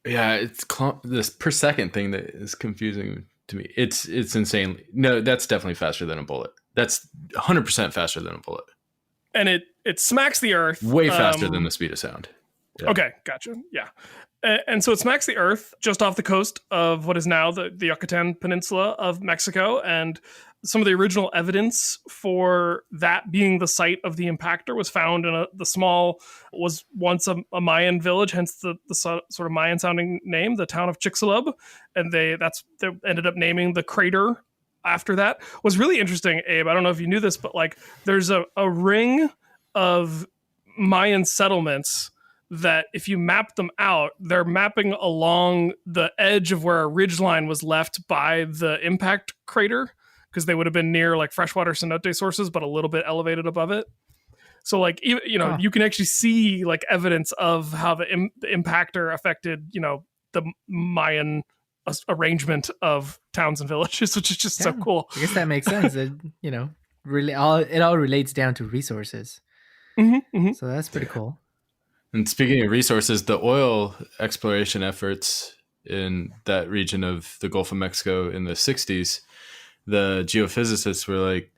Yeah, it's this per second thing that is confusing to me. It's insane. No, that's definitely faster than a bullet. That's 100% faster than a bullet. And it smacks the Earth. Way faster than the speed of sound. Yeah. Okay, gotcha. Yeah. And so it smacks the Earth just off the coast of what is now the Yucatan Peninsula of Mexico. And some of the original evidence for that being the site of the impactor was found in was once a Mayan village, hence the sort of Mayan sounding name, the town of Chicxulub. And they ended up naming the crater after that. Was really interesting, Abe. I don't know if you knew this, but there's a ring of Mayan settlements that if you map them out, they're mapping along the edge of where a ridgeline was left by the impact crater, because they would have been near freshwater cenote sources, but a little bit elevated above it. So you can actually see evidence of how the impactor affected, the Mayan arrangement of towns and villages, which is just so cool. I guess that makes sense. Really, it all relates down to resources. Mm-hmm, mm-hmm. So that's pretty cool. And speaking of resources, the oil exploration efforts in that region of the Gulf of Mexico in the 60s, the geophysicists were like,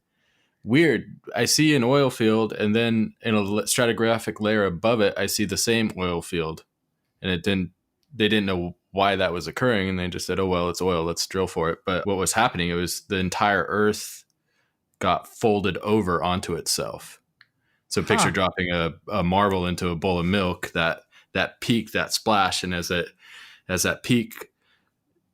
weird, I see an oil field, and then in a stratigraphic layer above it, I see the same oil field. And they didn't know why that was occurring, and they just said, oh, well, it's oil, let's drill for it. But what was happening, it was the entire Earth got folded over onto itself. So picture dropping a marble into a bowl of milk, that peak, that splash, and as that peak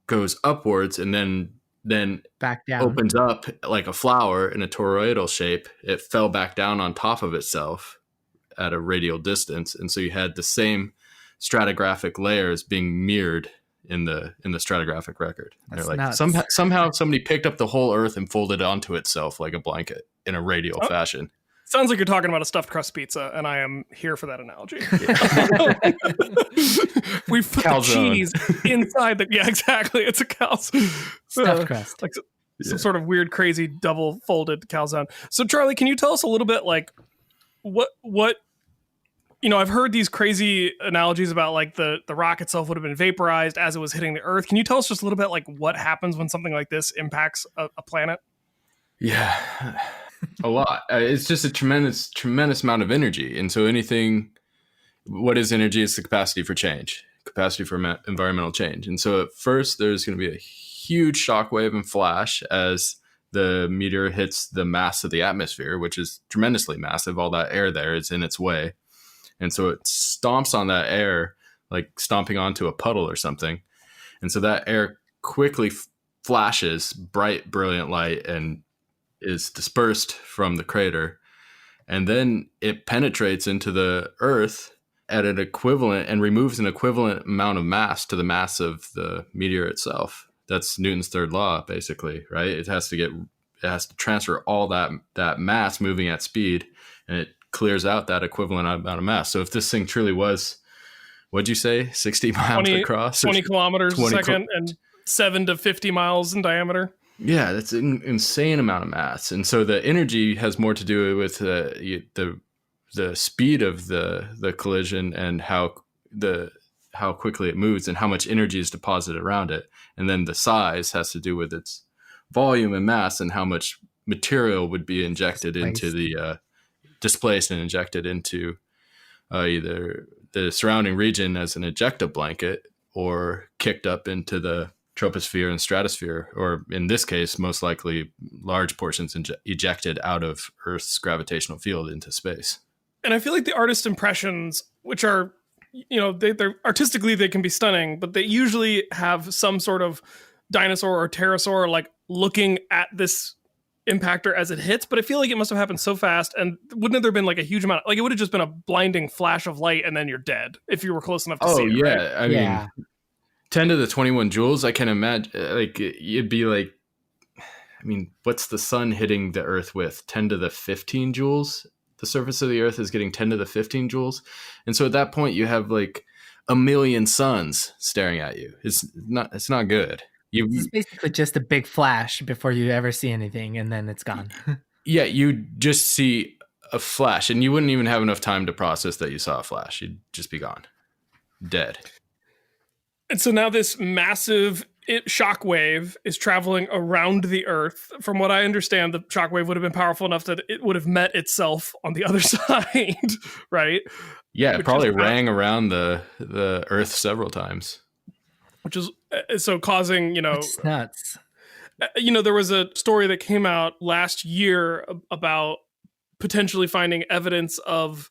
goes upwards and then back down, opens up like a flower in a toroidal shape, it fell back down on top of itself at a radial distance. And so you had the same stratigraphic layers being mirrored in the stratigraphic record. They're like, somehow somebody picked up the whole Earth and folded it onto itself like a blanket in a radial fashion. Sounds like you're talking about a stuffed crust pizza, and I am here for that analogy. Yeah. We put the cheese inside the... Yeah, exactly. It's a stuffed crust. Some sort of weird, crazy, double-folded calzone. So, Charlie, can you tell us a little bit, what... I've heard these crazy analogies about, the rock itself would have been vaporized as it was hitting the Earth. Can you tell us just a little bit, what happens when something like this impacts a planet? Yeah. A lot. It's just a tremendous amount of energy. And so anything what is energy? It's the capacity for change, capacity for environmental change. And so at first, there's going to be a huge shockwave and flash as the meteor hits the mass of the atmosphere, which is tremendously massive. All that air there is in its way. And so it stomps on that air, like stomping onto a puddle or something. And so that air quickly flashes bright, brilliant light and is dispersed from the crater. And then it penetrates into the Earth at an equivalent and removes an equivalent amount of mass to the mass of the meteor itself. That's Newton's third law, basically, right? It has to transfer all that mass moving at speed, and it clears out that equivalent amount of mass. So if this thing truly was, what'd you say, 60 miles across? 20 kilometers a second and 7 to 50 miles in diameter. Yeah, that's an insane amount of mass. And so the energy has more to do with the speed of the collision and how quickly it moves and how much energy is deposited around it. And then the size has to do with its volume and mass and how much material would be injected into the displaced and injected into either the surrounding region as an ejecta blanket or kicked up into the troposphere and stratosphere, or in this case, most likely large portions ejected out of Earth's gravitational field into space. And I feel like the artist impressions, which are, they're artistically, they can be stunning, but they usually have some sort of dinosaur or pterosaur like looking at this impactor as it hits. But I feel like it must have happened so fast, and wouldn't there have been like a huge amount, like it would have just been a blinding flash of light and then you're dead if you were close enough to see it. Yeah. Right? I mean, 10 to the 21 joules, I can imagine, like, it'd be like, I mean, what's the sun hitting the Earth with? 10 to the 15 joules? The surface of the Earth is getting 10 to the 15 joules. And so at that point, you have like a million suns staring at you. It's not good. It's basically just a big flash before you ever see anything, and then it's gone. Yeah, you just see a flash, and you wouldn't even have enough time to process that you saw a flash. You'd just be gone. Dead. And so now this massive shockwave is traveling around the Earth. From what I understand, the shockwave would have been powerful enough that it would have met itself on the other side, right? Yeah, it probably rang around the Earth several times. Which is so causing, It's nuts. There was a story that came out last year about potentially finding evidence of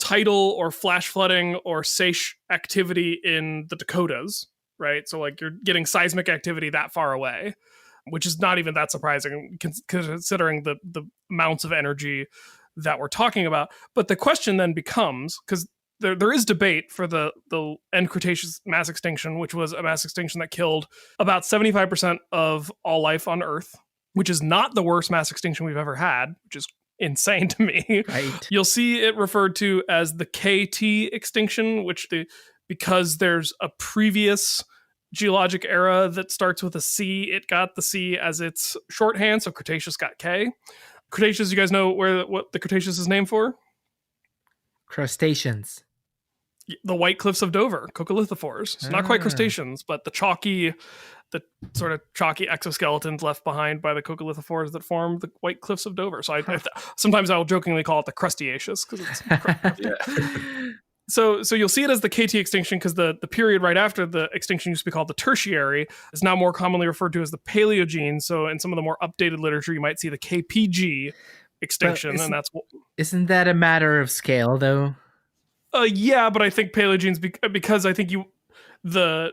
tidal or flash flooding or SAISH activity in the Dakotas, right? So like you're getting seismic activity that far away, which is not even that surprising considering the amounts of energy that we're talking about. But the question then becomes, because there is debate for the end Cretaceous mass extinction, which was a mass extinction that killed about 75% of all life on Earth, which is not the worst mass extinction we've ever had, which is insane to me. Right. You'll see it referred to as the KT extinction, because there's a previous geologic era that starts with a C. It got the C as its shorthand, so Cretaceous got K. Cretaceous, you guys know what the Cretaceous is named for? Crustaceans. The White Cliffs of Dover, coccolithophores. So not quite crustaceans, but the sort of chalky exoskeletons left behind by the coccolithophores that form the White Cliffs of Dover. So sometimes I'll jokingly call it the crustaceous because it's So you'll see it as the KT extinction because the period right after the extinction used to be called the Tertiary is now more commonly referred to as the Paleogene. So in some of the more updated literature, you might see the KPG extinction, and isn't that a matter of scale though? Yeah, but I think Paleogene's because I think the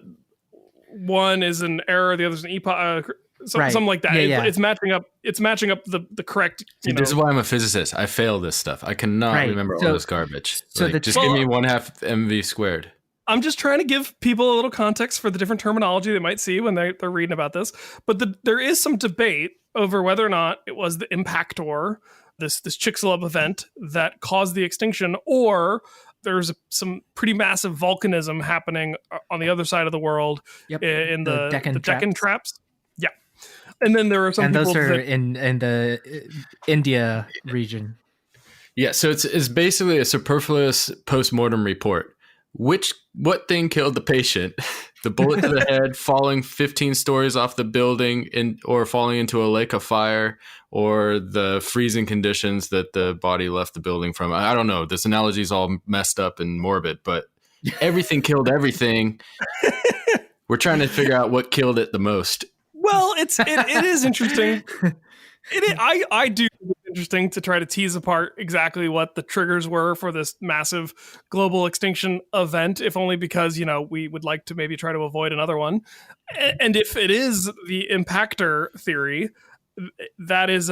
one is an error, the other's an epoch, something like that. Yeah. It's matching up. It's matching up the correct. This is why I'm a physicist. I fail this stuff. I cannot remember all this garbage. So just give me 1/2 mv squared. I'm just trying to give people a little context for the different terminology they might see when they're reading about this. But there is some debate over whether or not it was the impactor, this Chicxulub event that caused the extinction, or there's some pretty massive volcanism happening on the other side of the world in the Deccan Traps. Yeah. And then there are some people... And those are in the India region. Yeah, so it's basically a superfluous post-mortem report. what thing killed the patient? The bullet to the head, falling 15 stories off the building, or falling into a lake of fire, or the freezing conditions that the body left the building from. I don't know. This analogy is all messed up and morbid, but everything killed everything. We're trying to figure out what killed it the most. Well, it is interesting. I do think it's interesting to try to tease apart exactly what the triggers were for this massive global extinction event, if only because, we would like to maybe try to avoid another one. And if it is the impactor theory, that is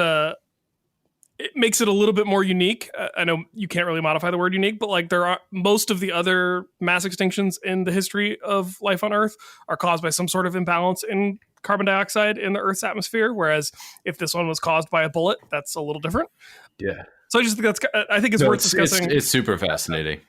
it makes it a little bit more unique. I know you can't really modify the word unique, but like there are most of the other mass extinctions in the history of life on Earth are caused by some sort of imbalance in carbon dioxide in the Earth's atmosphere. Whereas if this one was caused by a bullet, that's a little different. Yeah. So I just think it's worth discussing. It's super fascinating.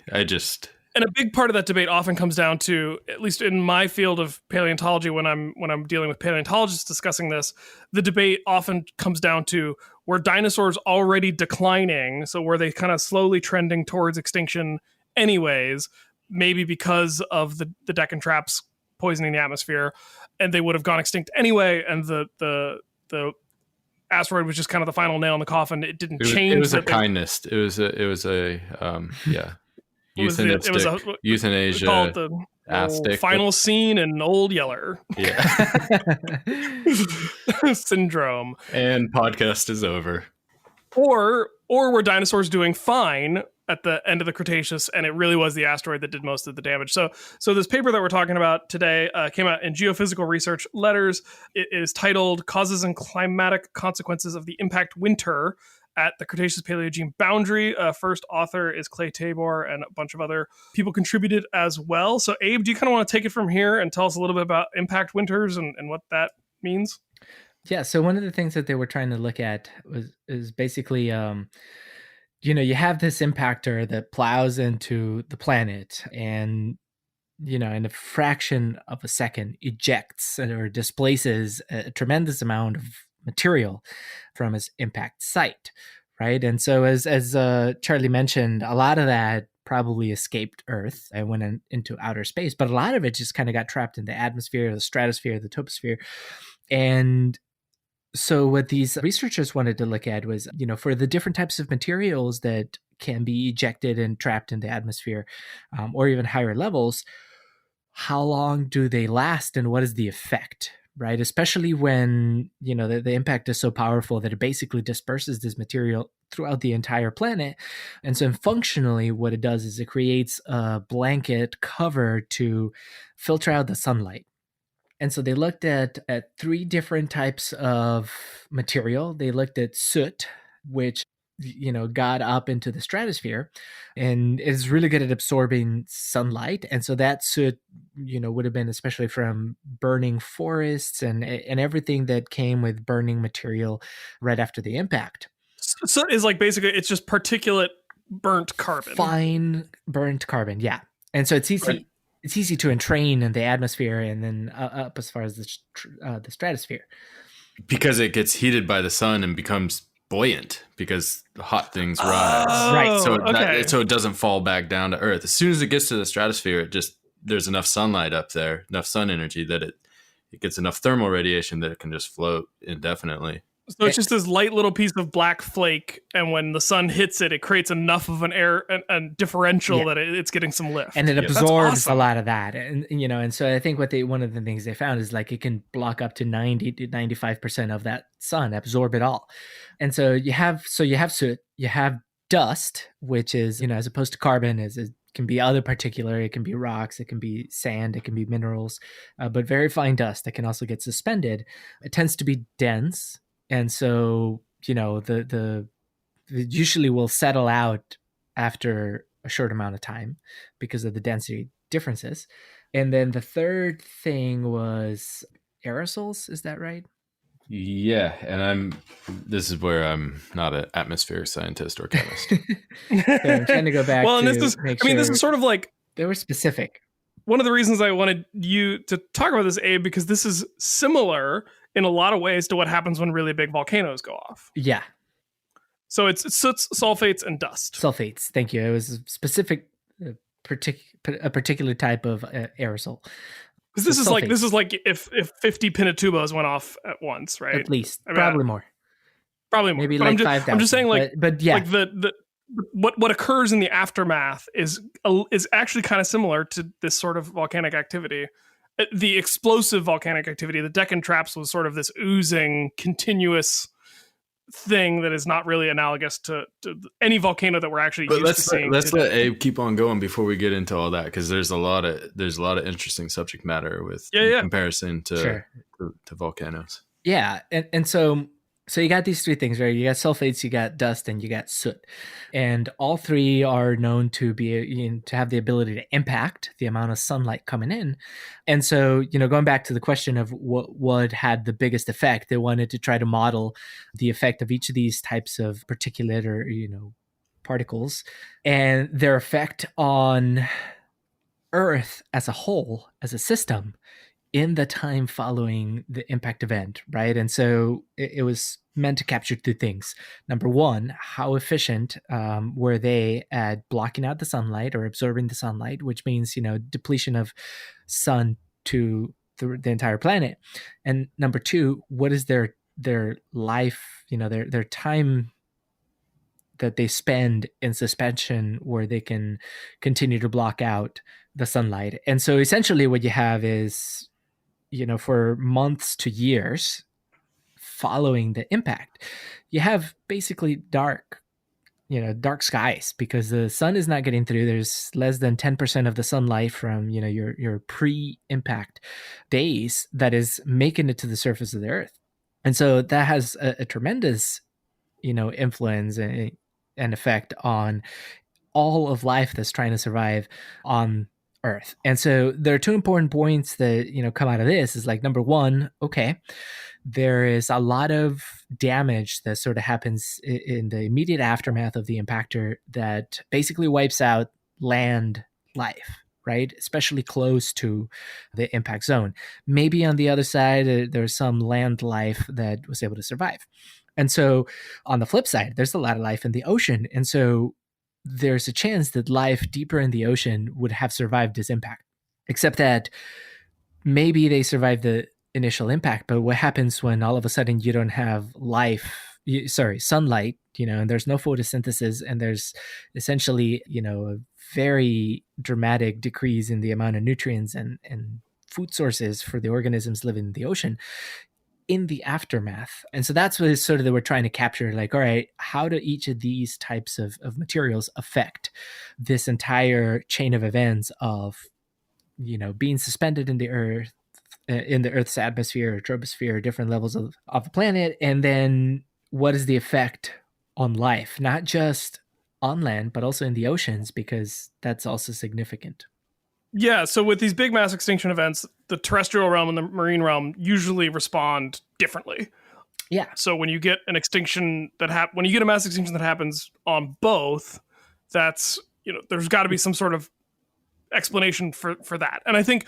And a big part of that debate often comes down to, at least in my field of paleontology, when I'm dealing with paleontologists discussing this, the debate often comes down to, were dinosaurs already declining? So were they kind of slowly trending towards extinction anyways, maybe because of the Deccan traps poisoning the atmosphere, and they would have gone extinct anyway, and the asteroid was just kind of the final nail in the coffin. It didn't change. It was a kindness. It was a euthanasia called the final scene in Old Yeller. Yeah. Syndrome. And podcast is over. Or were dinosaurs doing fine at the end of the Cretaceous, and it really was the asteroid that did most of the damage? So this paper that we're talking about today came out in Geophysical Research Letters. It is titled Causes and Climatic Consequences of the Impact Winter at the Cretaceous-Paleogene Boundary. First author is Clay Tabor, and a bunch of other people contributed as well. So Abe, do you kind of want to take it from here and tell us a little bit about impact winters and what that means? Yeah, so one of the things that they were trying to look at is basically, you have this impactor that plows into the planet and, in a fraction of a second ejects or displaces a tremendous amount of material from its impact site, right? And so as Charlie mentioned, a lot of that probably escaped Earth and went into outer space, but a lot of it just kind of got trapped in the atmosphere, the stratosphere, the troposphere. And so what these researchers wanted to look at was, for the different types of materials that can be ejected and trapped in the atmosphere, or even higher levels, how long do they last and what is the effect, right? Especially when, the impact is so powerful that it basically disperses this material throughout the entire planet. And so functionally what it does is it creates a blanket cover to filter out the sunlight. And so they looked at three different types of material. They looked at soot, which, got up into the stratosphere and is really good at absorbing sunlight. And so that soot, would have been especially from burning forests and everything that came with burning material right after the impact. Soot is like basically it's just particulate burnt carbon. Fine burnt carbon, yeah. And so it's easy. Right. It's easy to entrain in the atmosphere and then up as far as the stratosphere. Because it gets heated by the sun and becomes buoyant because hot things rise. Right. So it doesn't fall back down to Earth. As soon as it gets to the stratosphere, there's enough sunlight up there, enough sun energy that it gets enough thermal radiation that it can just float indefinitely. So it's just this light little piece of black flake, and when the sun hits it, it creates enough of an air and differential that it's getting some lift, and it absorbs a lot of that. And and so I think one of the things they found is like it can block up to 90 to 95% of that sun, absorb it all. And so you have soot, you have dust, which is as opposed to carbon, it can be other particular. It can be rocks, it can be sand, it can be minerals, but very fine dust that can also get suspended. It tends to be dense. And so, the usually will settle out after a short amount of time because of the density differences. And then the third thing was aerosols. Is that right? Yeah. And this is where I'm not an atmosphere scientist or chemist. I'm trying to go back. Well, and this is sort of like they were specific. One of the reasons I wanted you to talk about this, Abe, because this is similar in a lot of ways to what happens when really big volcanoes go off. Yeah. So it's soots, sulfates, and dust. Sulfates. Thank you. It was specific a particular type of aerosol. Because this is like if 50 Pinatubos went off at once, right? At least, probably more. Probably more. Maybe but like 5,000. I'm just saying, but yeah, like the what occurs in the aftermath is actually kind of similar to this sort of volcanic activity. The explosive volcanic activity, the Deccan Traps, was sort of this oozing, continuous thing that is not really analogous to any volcano that we're actually used to seeing. Let's let Abe keep on going before we get into all that, because there's a lot of interesting subject matter with comparison to volcanoes. Yeah, and so you got these three things, right? You got sulfates, you got dust, and you got soot, and all three are known to be to have the ability to impact the amount of sunlight coming in. And so, going back to the question of what had the biggest effect, they wanted to try to model the effect of each of these types of particulate or particles and their effect on Earth as a whole, as a system, in the time following the impact event, right? And so it was meant to capture two things. Number one, how efficient were they at blocking out the sunlight or absorbing the sunlight, which means, depletion of sun to the entire planet. And number two, what is their life, their time that they spend in suspension where they can continue to block out the sunlight. And so essentially what you have is, for months to years following the impact, you have basically dark skies because the sun is not getting through. There's less than 10% of the sunlight from, your pre-impact days that is making it to the surface of the Earth. And so that has a tremendous, influence and effect on all of life that's trying to survive on Earth. And so there are two important points that, come out of this is like, number one, okay, there is a lot of damage that sort of happens in the immediate aftermath of the impactor that basically wipes out land life, right? Especially close to the impact zone. Maybe on the other side, there's some land life that was able to survive. And so on the flip side, there's a lot of life in the ocean. And so there's a chance that life deeper in the ocean would have survived this impact, except that maybe they survived the initial impact. But what happens when all of a sudden you don't have sunlight, and there's no photosynthesis, and there's essentially, a very dramatic decrease in the amount of nutrients and food sources for the organisms living in the ocean in the aftermath. And so that's what is sort of that we're trying to capture, like, all right, how do each of these types of materials affect this entire chain of events of, being suspended in the Earth, in the Earth's atmosphere or troposphere, different levels of the planet. And then what is the effect on life, not just on land, but also in the oceans, because that's also significant. Yeah, so with these big mass extinction events, the terrestrial realm and the marine realm usually respond differently. Yeah. So when you get an extinction when you get a mass extinction that happens on both, that's, there's got to be some sort of explanation for that. And I think,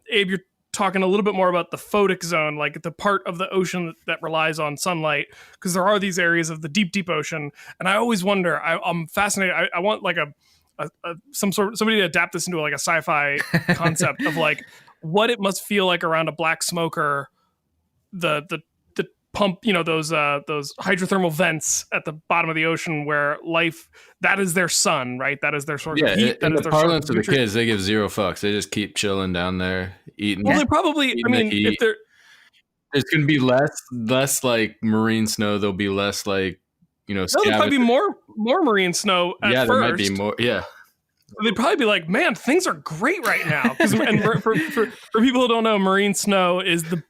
Abe, you're talking a little bit more about the photic zone, like the part of the ocean that relies on sunlight, because there are these areas of the deep, deep ocean. And I always wonder, I'm fascinated. I want like somebody to adapt this into like a sci-fi concept of like what it must feel like around a black smoker, the pump, those hydrothermal vents at the bottom of the ocean where life, that is their sun, right? That is their source of heat. In the parlance of the kids, they give zero fucks. They just keep chilling down there, eating. Well, they probably, if they're, there's going to be less like marine snow. There'll be less like, there'll probably be more marine snow at first. There might be more. Yeah. They'd probably be like, man, things are great right now. And for people who don't know, marine snow is the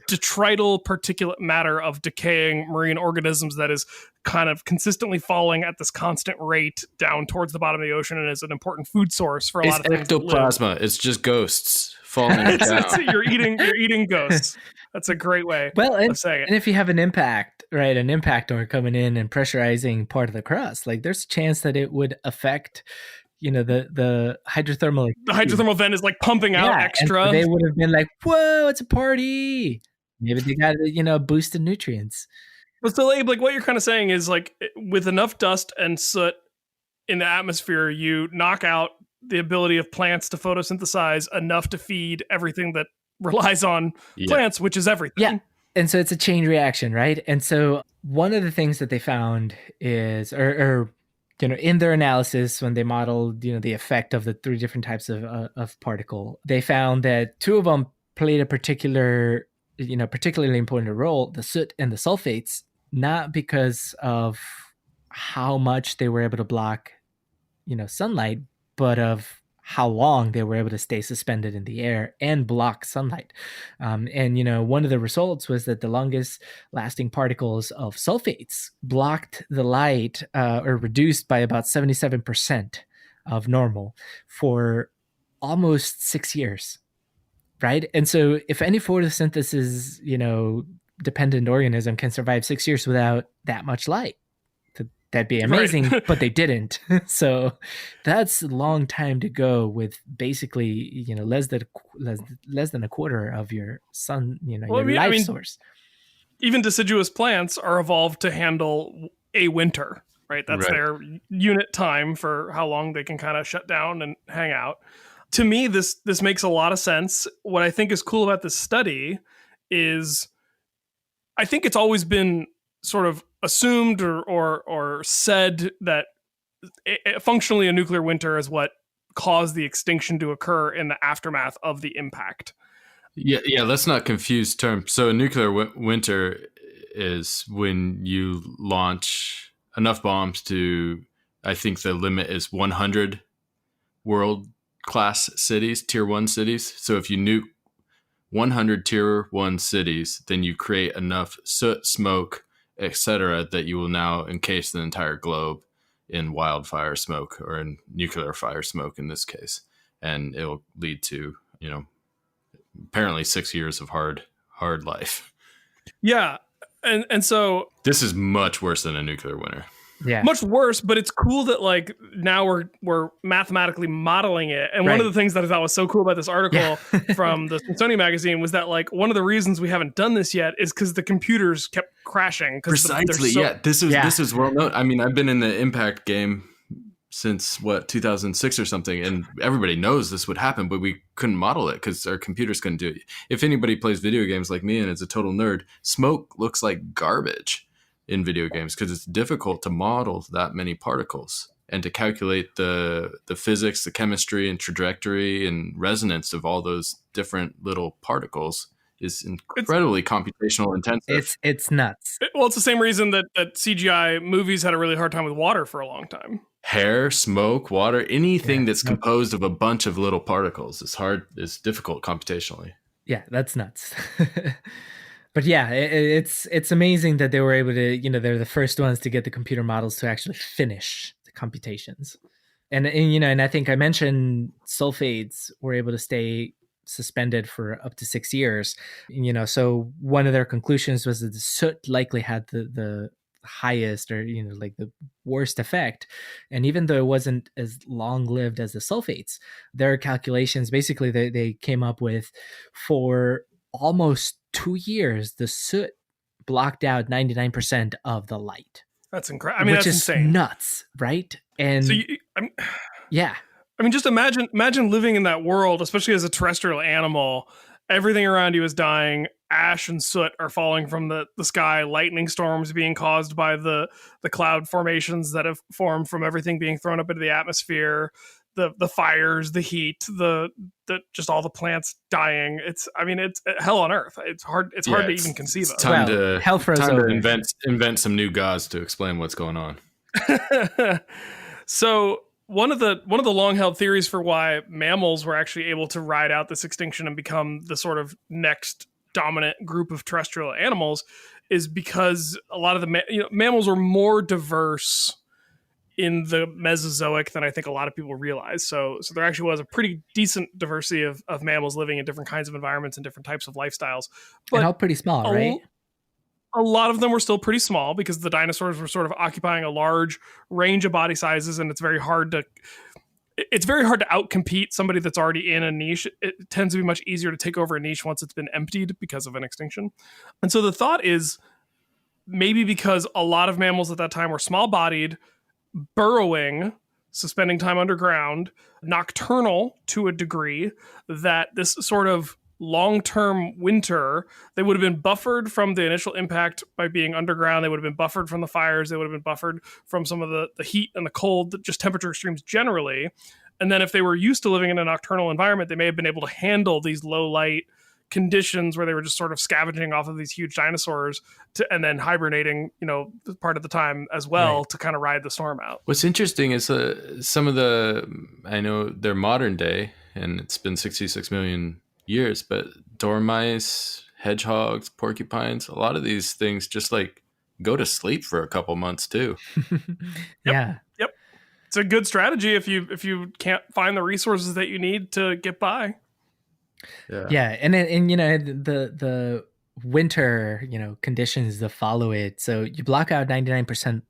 detrital particulate matter of decaying marine organisms that is kind of consistently falling at this constant rate down towards the bottom of the ocean and is an important food source for a lot of things. It's ectoplasma. It's just ghosts falling down. You're eating ghosts. That's a great way of saying it. And if you have an impact, right, an impactor coming in and pressurizing part of the crust, like there's a chance that it would affect the hydrothermal. The hydrothermal vent is like pumping out extra. So they would have been like, whoa, it's a party. Maybe they got, boosted nutrients. But so, Abe, like what you're kind of saying is like with enough dust and soot in the atmosphere, you knock out the ability of plants to photosynthesize enough to feed everything that relies on plants, which is everything. Yeah. And so it's a chain reaction, right? And so one of the things that they found is, or in their analysis, when they modeled, the effect of the three different types of particle, they found that two of them played a particularly important role, the soot and the sulfates, not because of how much they were able to block, sunlight, but of how long they were able to stay suspended in the air and block sunlight. And one of the results was that the longest lasting particles of sulfates blocked the light or reduced by about 77% of normal for almost 6 years, right? And so if any photosynthesis, dependent organism can survive 6 years without that much light, that'd be amazing, right. But they didn't. So that's a long time to go with basically, less than a quarter of your sun, life source. Even deciduous plants are evolved to handle a winter, right? That's their unit time for how long they can kind of shut down and hang out. To me, this makes a lot of sense. What I think is cool about this study is I think it's always been sort of assumed or said that functionally a nuclear winter is what caused the extinction to occur in the aftermath of the impact. Yeah. Let's not confuse terms. So a nuclear winter is when you launch enough bombs to, I think the limit is 100 world-class cities, tier 1 cities. So if you nuke 100 tier 1 cities, then you create enough soot, smoke, etc., that you will now encase the entire globe in wildfire smoke, or in nuclear fire smoke in this case. And it'll lead to, apparently 6 years of hard life. Yeah. And so this is much worse than a nuclear winter. Yeah. Much worse, but it's cool that like now we're mathematically modeling it. And one of the things that I thought was so cool about this article from the Smithsonian magazine was that like one of the reasons we haven't done this yet is because the computers kept crashing. Precisely. This is well known. I mean, I've been in the impact game since 2006 or something, and everybody knows this would happen, but we couldn't model it because our computers couldn't do it. If anybody plays video games like me and is a total nerd, smoke looks like garbage in video games because it's difficult to model that many particles and to calculate the physics, the chemistry and trajectory and resonance of all those different little particles is incredibly computational intensive. It's nuts. Well, it's the same reason that CGI movies had a really hard time with water for a long time. Hair, smoke, water, anything that's composed of a bunch of little particles is difficult computationally. Yeah, that's nuts. But yeah, it's amazing that they were able to, they're the first ones to get the computer models to actually finish the computations. And I think I mentioned sulfates were able to stay suspended for up to 6 years. So one of their conclusions was that the soot likely had the highest or, like the worst effect. And even though it wasn't as long lived as the sulfates, their calculations, basically they came up with for almost 2 years, the soot blocked out 99% of the light. That's incredible. I mean, that's insane. Nuts, right? And so yeah. I mean, just imagine living in that world, especially as a terrestrial animal. Everything around you is dying. Ash and soot are falling from the sky. Lightning storms being caused by the cloud formations that have formed from everything being thrown up into the atmosphere. The fires, the heat, the just all the plants dying. It's hell on earth. It's hard to even conceive of. Time to invent some new gods to explain what's going on. So one of the long held theories for why mammals were actually able to ride out this extinction and become the sort of next dominant group of terrestrial animals is because a lot of the mammals were more diverse in the Mesozoic than I think a lot of people realize. So there actually was a pretty decent diversity of mammals living in different kinds of environments and different types of lifestyles. But and all pretty small, right? A lot of them were still pretty small because the dinosaurs were sort of occupying a large range of body sizes, and it's very hard to outcompete somebody that's already in a niche. It tends to be much easier to take over a niche once it's been emptied because of an extinction. And so the thought is maybe because a lot of mammals at that time were small-bodied, burrowing, so spending time underground, nocturnal to a degree, that this sort of long-term winter, they would have been buffered from the initial impact by being underground. They would have been buffered from the fires. They would have been buffered from some of the heat and the cold, just temperature extremes generally. And then if they were used to living in a nocturnal environment, they may have been able to handle these low light conditions where they were just sort of scavenging off of these huge dinosaurs and then hibernating, part of the time as well, right, to kind of ride the storm out. What's interesting is some of I know they're modern day, and it's been 66 million years, but dormice, hedgehogs, porcupines, a lot of these things just like go to sleep for a couple months too. Yeah. Yep. It's a good strategy if you can't find the resources that you need to get by. Yeah. And the winter, conditions that follow it. So you block out 99%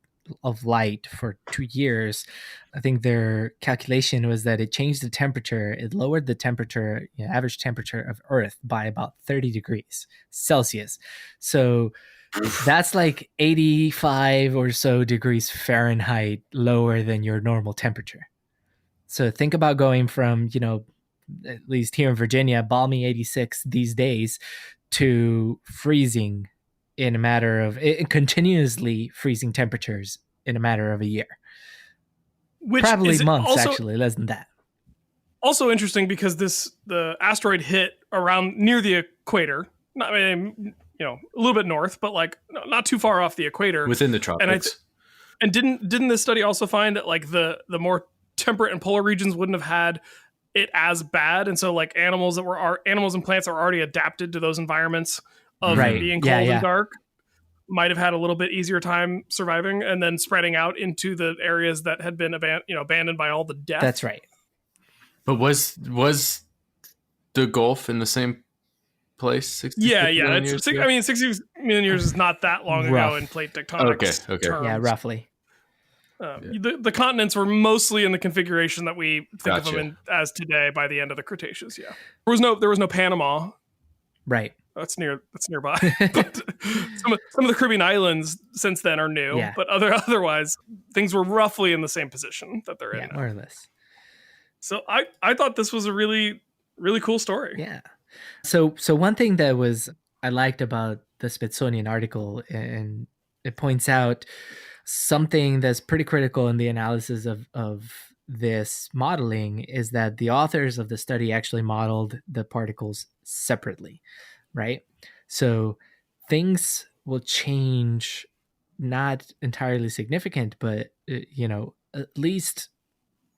of light for 2 years. I think their calculation was that it changed the temperature. It lowered the temperature, average temperature of Earth by about 30 degrees Celsius. So that's like 85 or so degrees Fahrenheit lower than your normal temperature. So think about going from, at least here in Virginia, balmy 86 these days, to freezing in a matter of continuously freezing temperatures in a matter of a year. Which probably months, also, actually, less than that. Also interesting because the asteroid hit around near the equator. Not, a little bit north, but like not too far off the equator. Within the tropics. And didn't this study also find that like the more temperate and polar regions wouldn't have had it as bad, and so like animals and plants that were already adapted to those environments of being cold and dark might have had a little bit easier time surviving, and then spreading out into the areas that had been abandoned by all the death. That's right. But was the Gulf in the same place? 60 million years ago? 60 million years is not that long ago in plate tectonics. Okay. Terms. Yeah, roughly. The continents were mostly in the configuration that we think of them as today by the end of the Cretaceous. Yeah, there was no Panama. Right. That's nearby. But some of the Caribbean islands since then are new, but otherwise things were roughly in the same position that they're in now. More or less. So I thought this was a really, really cool story. Yeah. So one thing that I liked about the Smithsonian article, and it points out something that's pretty critical in the analysis of this modeling, is that the authors of the study actually modeled the particles separately, right? So things will change, not entirely significant, but at least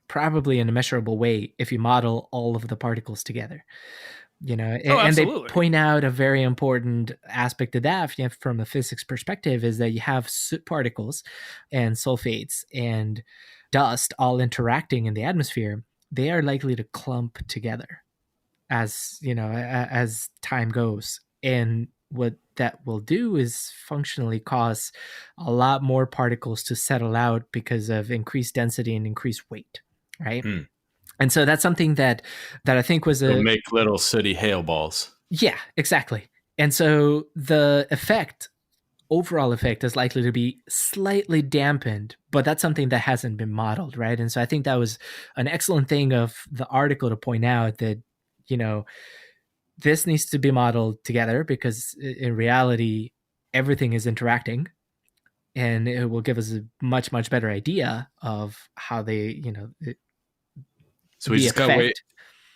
probably in a measurable way if you model all of the particles together. And they point out a very important aspect of that from a physics perspective is that you have soot particles and sulfates and dust all interacting in the atmosphere. They are likely to clump together as time goes. And what that will do is functionally cause a lot more particles to settle out because of increased density and increased weight, right? And so that's something that I think was It'll make little sooty hail balls. Yeah, exactly. And so the overall effect is likely to be slightly dampened, but that's something that hasn't been modeled, right? And so I think that was an excellent thing of the article to point out that, this needs to be modeled together because in reality, everything is interacting, and it will give us a much, much better idea of how they, so we just got to wait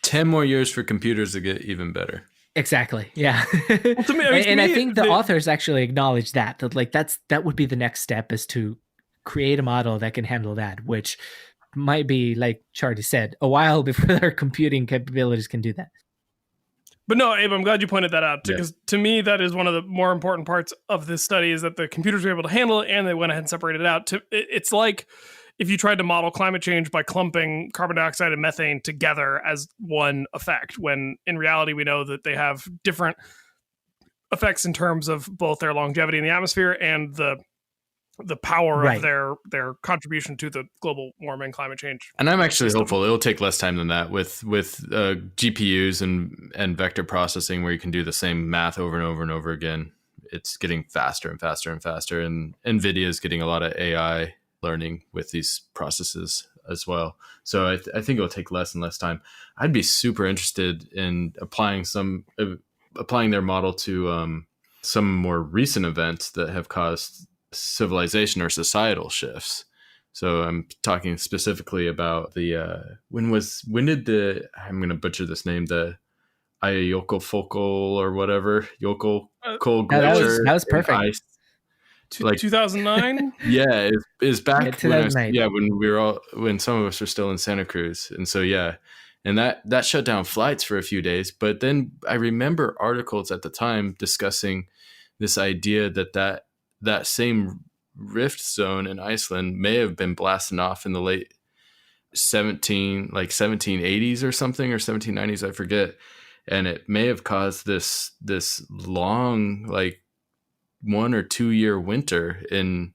10 more years for computers to get even better. Exactly. Yeah. I think the authors actually acknowledge that like that would be the next step, is to create a model that can handle that, which might be, like Charlie said, a while before their computing capabilities can do that. But no, Abe, I'm glad you pointed that out, because to me, that is one of the more important parts of this study, is that the computers were able to handle it and they went ahead and separated it out. It's like if you tried to model climate change by clumping carbon dioxide and methane together as one effect, when in reality, we know that they have different effects in terms of both their longevity in the atmosphere and the power of their contribution to the global warming climate change. And I'm actually hopeful it'll take less time than that with GPUs and vector processing, where you can do the same math over and over and over again. It's getting faster and faster and faster, and NVIDIA is getting a lot of AI learning with these processes as well. So I think it'll take less and less time. I'd be super interested in applying their model to some more recent events that have caused civilization or societal shifts. So I'm talking specifically about the when did the, I'm going to butcher this name, the Ayokofokal or whatever, Yokol Coal Glacier. That was perfect. 2009. Yeah, is back when when some of us were still in Santa Cruz, and so and that shut down flights for a few days. But then I remember articles at the time discussing this idea that same rift zone in Iceland may have been blasting off in the late 1780s or something, or 1790s, I forget, and it may have caused this long 1 or 2 year winter in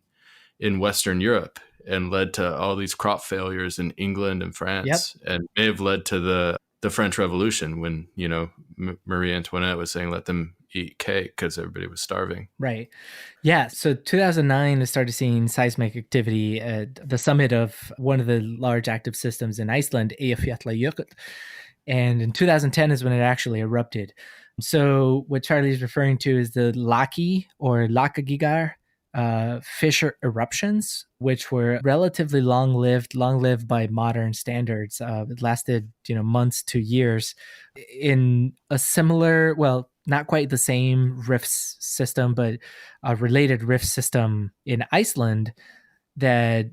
Western Europe, and led to all these crop failures in England and France, and may have led to the French Revolution when Marie Antoinette was saying let them eat cake because everybody was starving. Right. Yeah. So 2009, I started seeing seismic activity at the summit of one of the large active systems in Iceland, Eyjafjallajökull. And in 2010 is when it actually erupted. So what Charlie is referring to is the Laki or Lakagigar fissure eruptions, which were relatively long-lived by modern standards. It lasted, months to years in a similar, well, not quite the same rift system, but a related rift system in Iceland that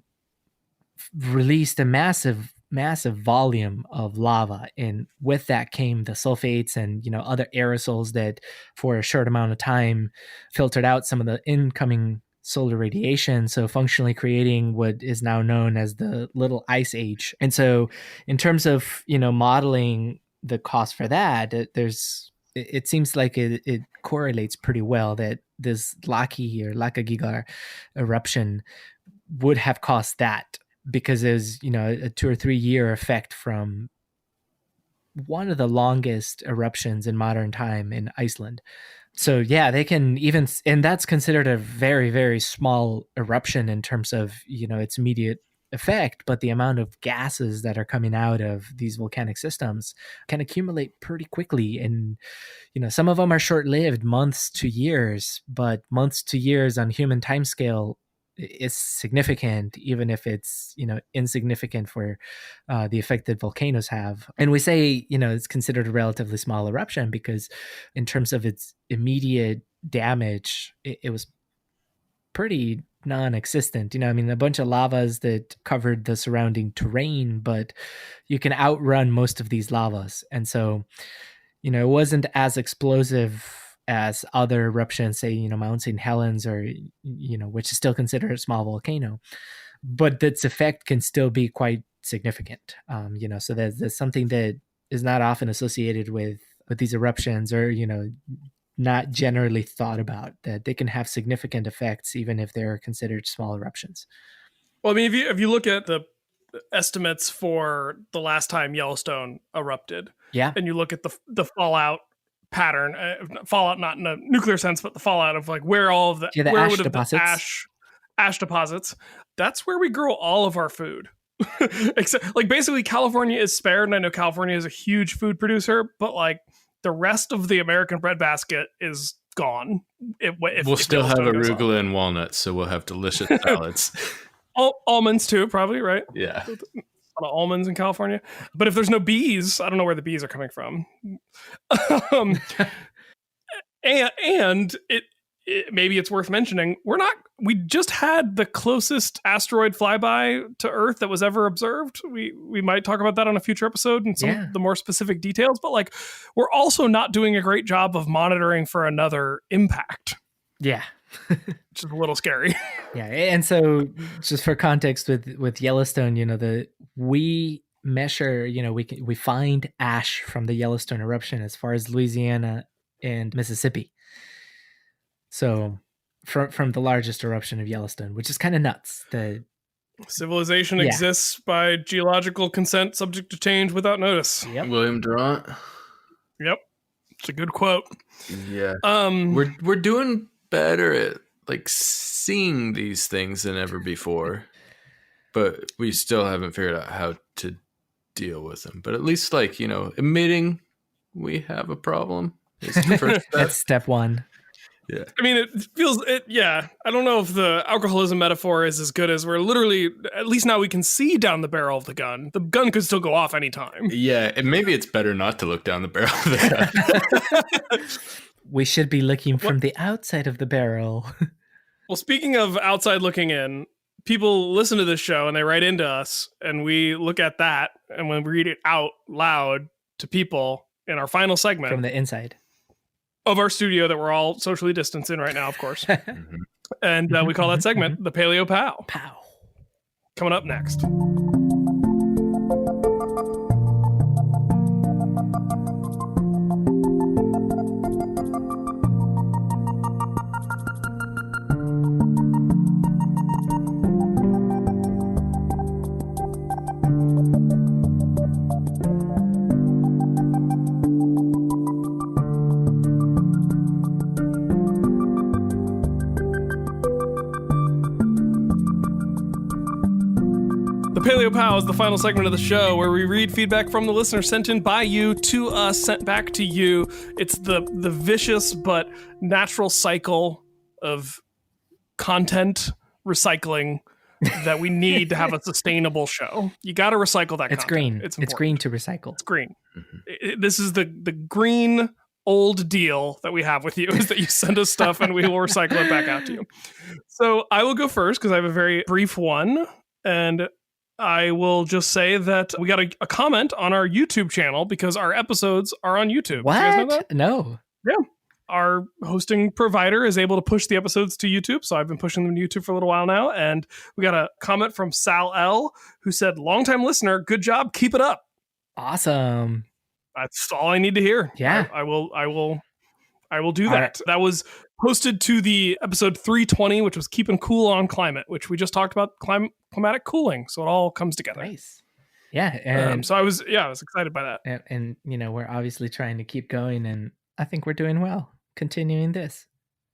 released a massive volume of lava, and with that came the sulfates and other aerosols that for a short amount of time filtered out some of the incoming solar radiation, so functionally creating what is now known as the Little Ice Age. And so in terms of modeling the cost for that, it seems like it correlates pretty well that this Laki or Lakagigar eruption would have cost that, because there's a 2 or 3 year effect from one of the longest eruptions in modern time in Iceland. So yeah, they can even, and that's considered a very, very small eruption in terms of its immediate effect, but the amount of gases that are coming out of these volcanic systems can accumulate pretty quickly, and some of them are short-lived, months to years, but months to years on human timescale is significant, even if it's insignificant for the effect that volcanoes have. And we say it's considered a relatively small eruption because in terms of its immediate damage, it was pretty non-existent. A bunch of lavas that covered the surrounding terrain, but you can outrun most of these lavas, and so it wasn't as explosive as other eruptions, say, Mount St. Helens, or, which is still considered a small volcano, but its effect can still be quite significant. So there's something that is not often associated with these eruptions, or, not generally thought about, that they can have significant effects, even if they're considered small eruptions. Well, if you look at the estimates for the last time Yellowstone erupted, and you look at the fallout pattern, fallout not in a nuclear sense, but the fallout of where all of the ash deposits. Ash deposits, that's where we grow all of our food. Except basically California is spared, and I know California is a huge food producer, but the rest of the American breadbasket is gone. We'll still have arugula and walnuts, so we'll have delicious salads. Almonds too, probably, right? Yeah. A lot of almonds in California, but if there's no bees, I don't know where the bees are coming from. And maybe it's worth mentioning, we just had the closest asteroid flyby to Earth that was ever observed. We might talk about that on a future episode and some of the more specific details, but we're also not doing a great job of monitoring for another impact. Yeah. Which is a little scary. Yeah. And so just for context with Yellowstone, we measure, we find ash from the Yellowstone eruption as far as Louisiana and Mississippi. So from the largest eruption of Yellowstone, which is kind of nuts. The civilization exists by geological consent, subject to change without notice. Yep. William Durant. Yep. It's a good quote. Yeah. We're doing better at seeing these things than ever before. but we still haven't figured out how to deal with them. But at least, like, admitting we have a problem is the first step. That's step one. Yeah. I mean, I don't know if the alcoholism metaphor is as good as we're literally, at least now we can see down the barrel of the gun. The gun could still go off anytime. Yeah, and maybe it's better not to look down the barrel of the gun. We should be looking from the outside of the barrel. Well, speaking of outside looking in, people listen to this show and they write into us, and we look at that, and when we read it out loud to people in our final segment From the inside of our studio that we're all socially distanced in right now, of course. And we call that segment the PaleoPOW. Pow. Coming up next. PaleoPOW is the final segment of the show where we read feedback from the listener sent in by you to us, sent back to you. It's the vicious but natural cycle of content recycling that we need to have a sustainable show. You got to recycle that It's content. green. It's green to recycle. It's green. This is the green old deal that we have with you, is that you send us stuff and we will recycle it back out to you. So I will go first because I have a very brief one, and I will just say that we got a comment on our YouTube channel because our episodes are on YouTube. What? Did you guys know that? No. Yeah. Our hosting provider is able to push the episodes to YouTube, so I've been pushing them to YouTube for a little while now, and we got a comment from Sal L, who said, "Longtime listener, good job, keep it up." Awesome. That's all I need to hear. Yeah. I will do that. That was posted to the episode 320, which was keeping cool on climate, which we just talked about climatic cooling. So it all comes together. Nice. Yeah. And so I was excited by that. And we're obviously trying to keep going, and I think we're doing well continuing this.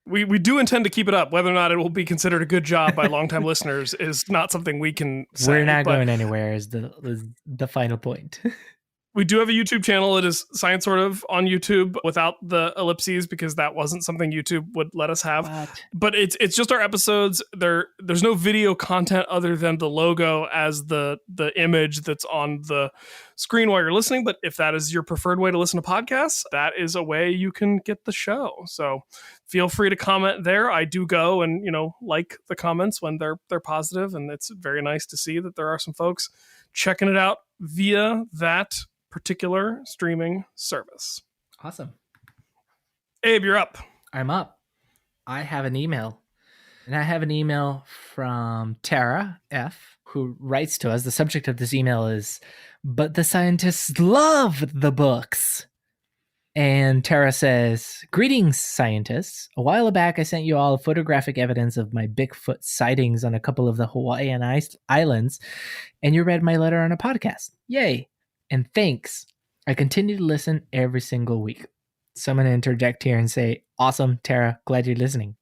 We do intend to keep it up. Whether or not it will be considered a good job by longtime listeners is not something we can say. We're not going anywhere is the final point. We do have a YouTube channel. It is Science Sort of on YouTube without the ellipses because that wasn't something YouTube would let us have. What? But it's just our episodes. There's no video content other than the logo as the image that's on the screen while you're listening. But if that is your preferred way to listen to podcasts, that is a way you can get the show. So feel free to comment there. I do go and like the comments when they're positive, and it's very nice to see that there are some folks checking it out via that particular streaming service. Awesome. Abe, you're up. I'm up. I have an email. And I have an email from Tara F, who writes to us. The subject of this email is, "But the scientists love the books." And Tara says, "Greetings, scientists. A while back, I sent you all photographic evidence of my Bigfoot sightings on a couple of the Hawaiian islands, and you read my letter on a podcast. Yay. And thanks. I continue to listen every single week." So I'm going to interject here and say, awesome, Tara. Glad you're listening.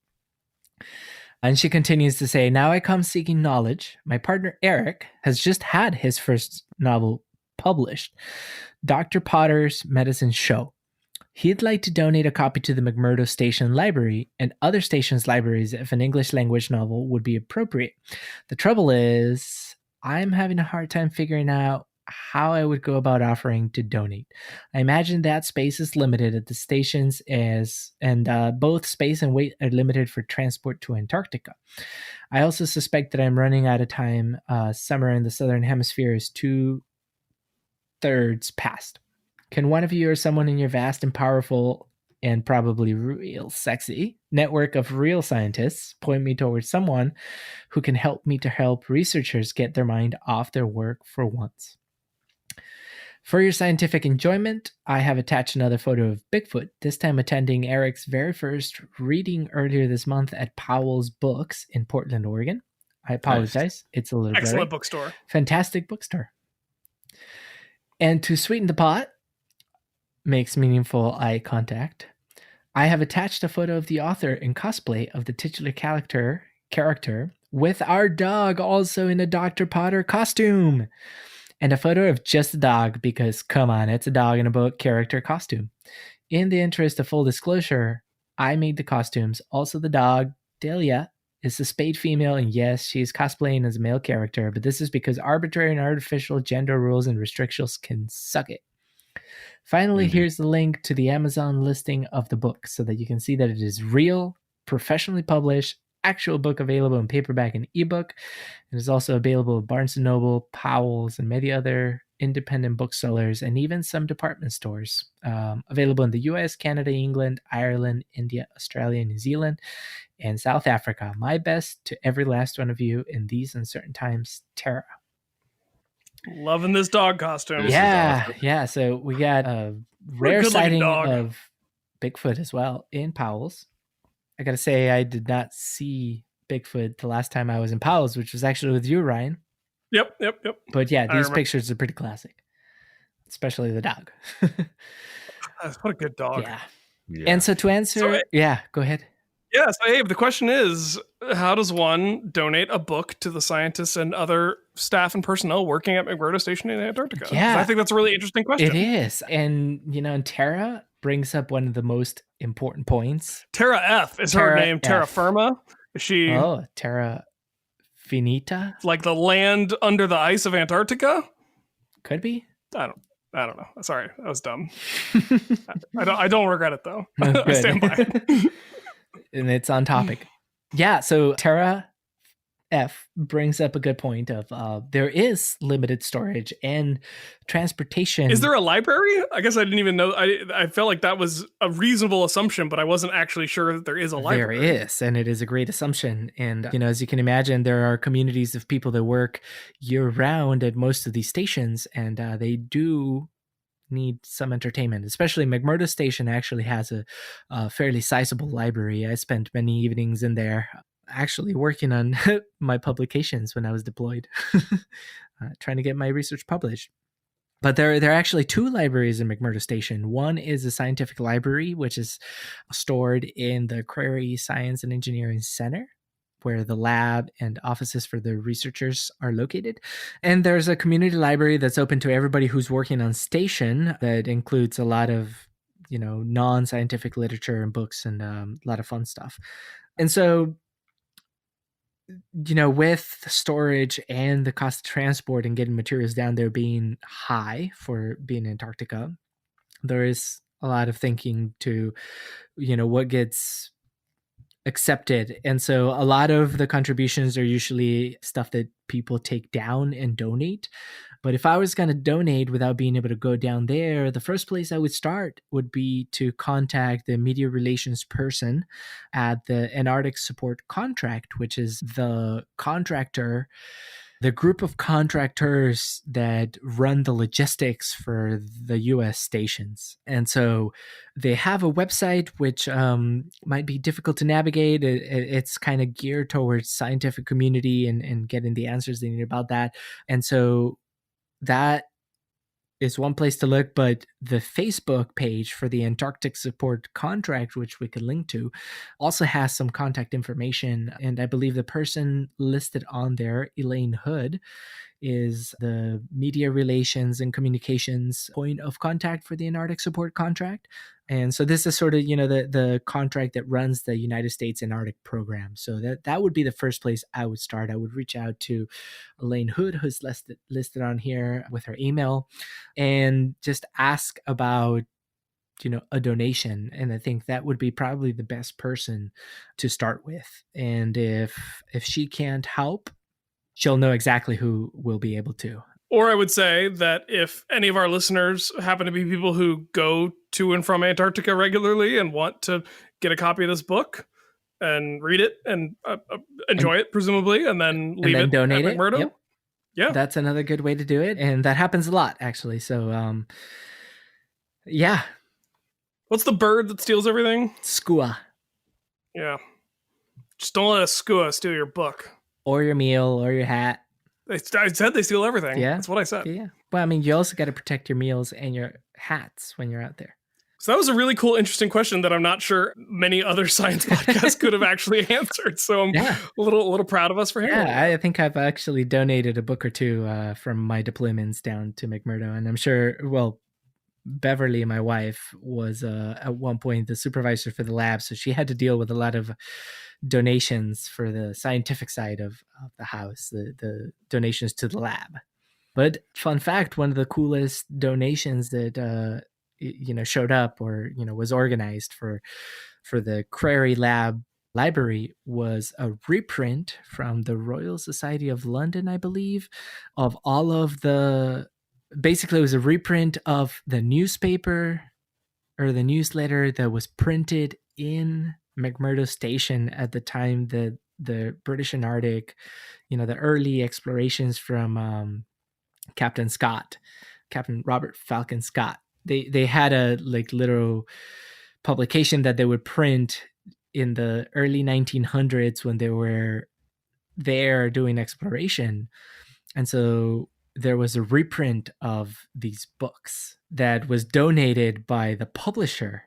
And she continues to say, "Now I come seeking knowledge. My partner, Eric, has just had his first novel published, Dr. Potter's Medicine Show. He'd like to donate a copy to the McMurdo Station Library and other stations' libraries if an English language novel would be appropriate. The trouble is, I'm having a hard time figuring out how I would go about offering to donate. I imagine that space is limited at the stations and both space and weight are limited for transport to Antarctica. I also suspect that I'm running out of time. Summer in the Southern Hemisphere is 2/3 past. Can one of you or someone in your vast and powerful and probably real sexy network of real scientists point me towards someone who can help me to help researchers get their mind off their work for once? For your scientific enjoyment, I have attached another photo of Bigfoot, this time attending Eric's very first reading earlier this month at Powell's Books in Portland, Oregon. I apologize. Nice. It's a little excellent blurry. Bookstore. Fantastic bookstore. And to sweeten the pot, makes meaningful eye contact, I have attached a photo of the author in cosplay of the titular character with our dog also in a Dr. Potter costume. And a photo of just the dog because, come on, it's a dog in a book character costume. In the interest of full disclosure, I made the costumes. Also, the dog, Delia, is the spayed female, and yes, she's cosplaying as a male character, but this is because arbitrary and artificial gender rules and restrictions can suck it. Finally, here's the link to the Amazon listing of the book so that you can see that it is real, professionally published, actual book available in paperback and ebook. It is also available at Barnes & Noble, Powell's, and many other independent booksellers, and even some department stores. Available in the US, Canada, England, Ireland, India, Australia, New Zealand, and South Africa. My best to every last one of you in these uncertain times, Tara. Loving this dog costume. Yeah. So we got a rare sighting of Bigfoot as well in Powell's. I gotta say, I did not see Bigfoot the last time I was in Powell's, which was actually with you, Ryan. Yep. But yeah, these pictures are pretty classic, especially the dog. What a good dog. Yeah. And so to answer, go ahead. Yeah, so Abe, the question is, how does one donate a book to the scientists and other staff and personnel working at McMurdo Station in Antarctica? Yeah. I think that's a really interesting question. It is. And, and Tara brings up one of the most important points. Terra F is her name. Terra Firma. Is she? Oh, Terra Finita? Like the land under the ice of Antarctica? Could be. I don't know. Sorry, that was dumb. I don't regret it though. No, I stand by it. And it's on topic. Yeah, so Terra F brings up a good point of there is limited storage and transportation. Is there a library? I guess I didn't even know. I felt like that was a reasonable assumption, but I wasn't actually sure that there is a library. There is, and it is a great assumption. And, as you can imagine, there are communities of people that work year-round at most of these stations, and they do need some entertainment. Especially McMurdo Station actually has a fairly sizable library. I spent many evenings in there actually working on my publications when I was deployed, trying to get my research published. But there are actually two libraries in McMurdo Station. One is a scientific library, which is stored in the Prairie Science and Engineering Center, where the lab and offices for the researchers are located. And there's a community library that's open to everybody who's working on station that includes a lot of, non-scientific literature and books and a lot of fun stuff. And so, with storage and the cost of transport and getting materials down there being high for being in Antarctica, there is a lot of thinking to, what gets accepted. And so a lot of the contributions are usually stuff that people take down and donate. But if I was going to donate without being able to go down there, the first place I would start would be to contact the media relations person at the Antarctic Support Contract, which is the contractor, the group of contractors that run the logistics for the US stations. And so they have a website which might be difficult to navigate. It's kind of geared towards scientific community and getting the answers they need about that. And so that is one place to look, but the Facebook page for the Antarctic Support Contract, which we could link to, also has some contact information. And I believe the person listed on there, Elaine Hood, is the media relations and communications point of contact for the Antarctic Support Contract. And so this is sort of, the contract that runs the United States Antarctic program. So that would be the first place I would start. I would reach out to Elaine Hood, who's listed on here with her email, and just ask about, a donation. And I think that would be probably the best person to start with. And if she can't help, she'll know exactly who will be able to. Or I would say that if any of our listeners happen to be people who go to and from Antarctica regularly and want to get a copy of this book and read it and enjoy it, presumably, and then leave it donate at McMurdo. Yep. Yeah. That's another good way to do it. And that happens a lot, actually. So, yeah. What's the bird that steals everything? Skua. Yeah. Just don't let a skua steal your book. Or your meal, or your hat. I said they steal everything. Yeah. That's what I said. Yeah. Well, you also got to protect your meals and your hats when you're out there. So that was a really cool, interesting question that I'm not sure many other science podcasts could have actually answered. So I'm a little proud of us for handling I think I've actually donated a book or two from my deployments down to McMurdo. And I'm sure, well, Beverly, my wife, was at one point the supervisor for the lab. So she had to deal with a lot of donations for the scientific side of the house, the donations to the lab. But fun fact, one of the coolest donations that showed up or was organized for the Crary Lab library was a reprint from the Royal Society of London, I believe, of all of basically it was a reprint of the newspaper or the newsletter that was printed in McMurdo Station at the time that the British Antarctic, the early explorations from Captain Robert Falcon Scott. They had a little publication that they would print in the early 1900s when they were there doing exploration. And so there was a reprint of these books that was donated by the publisher,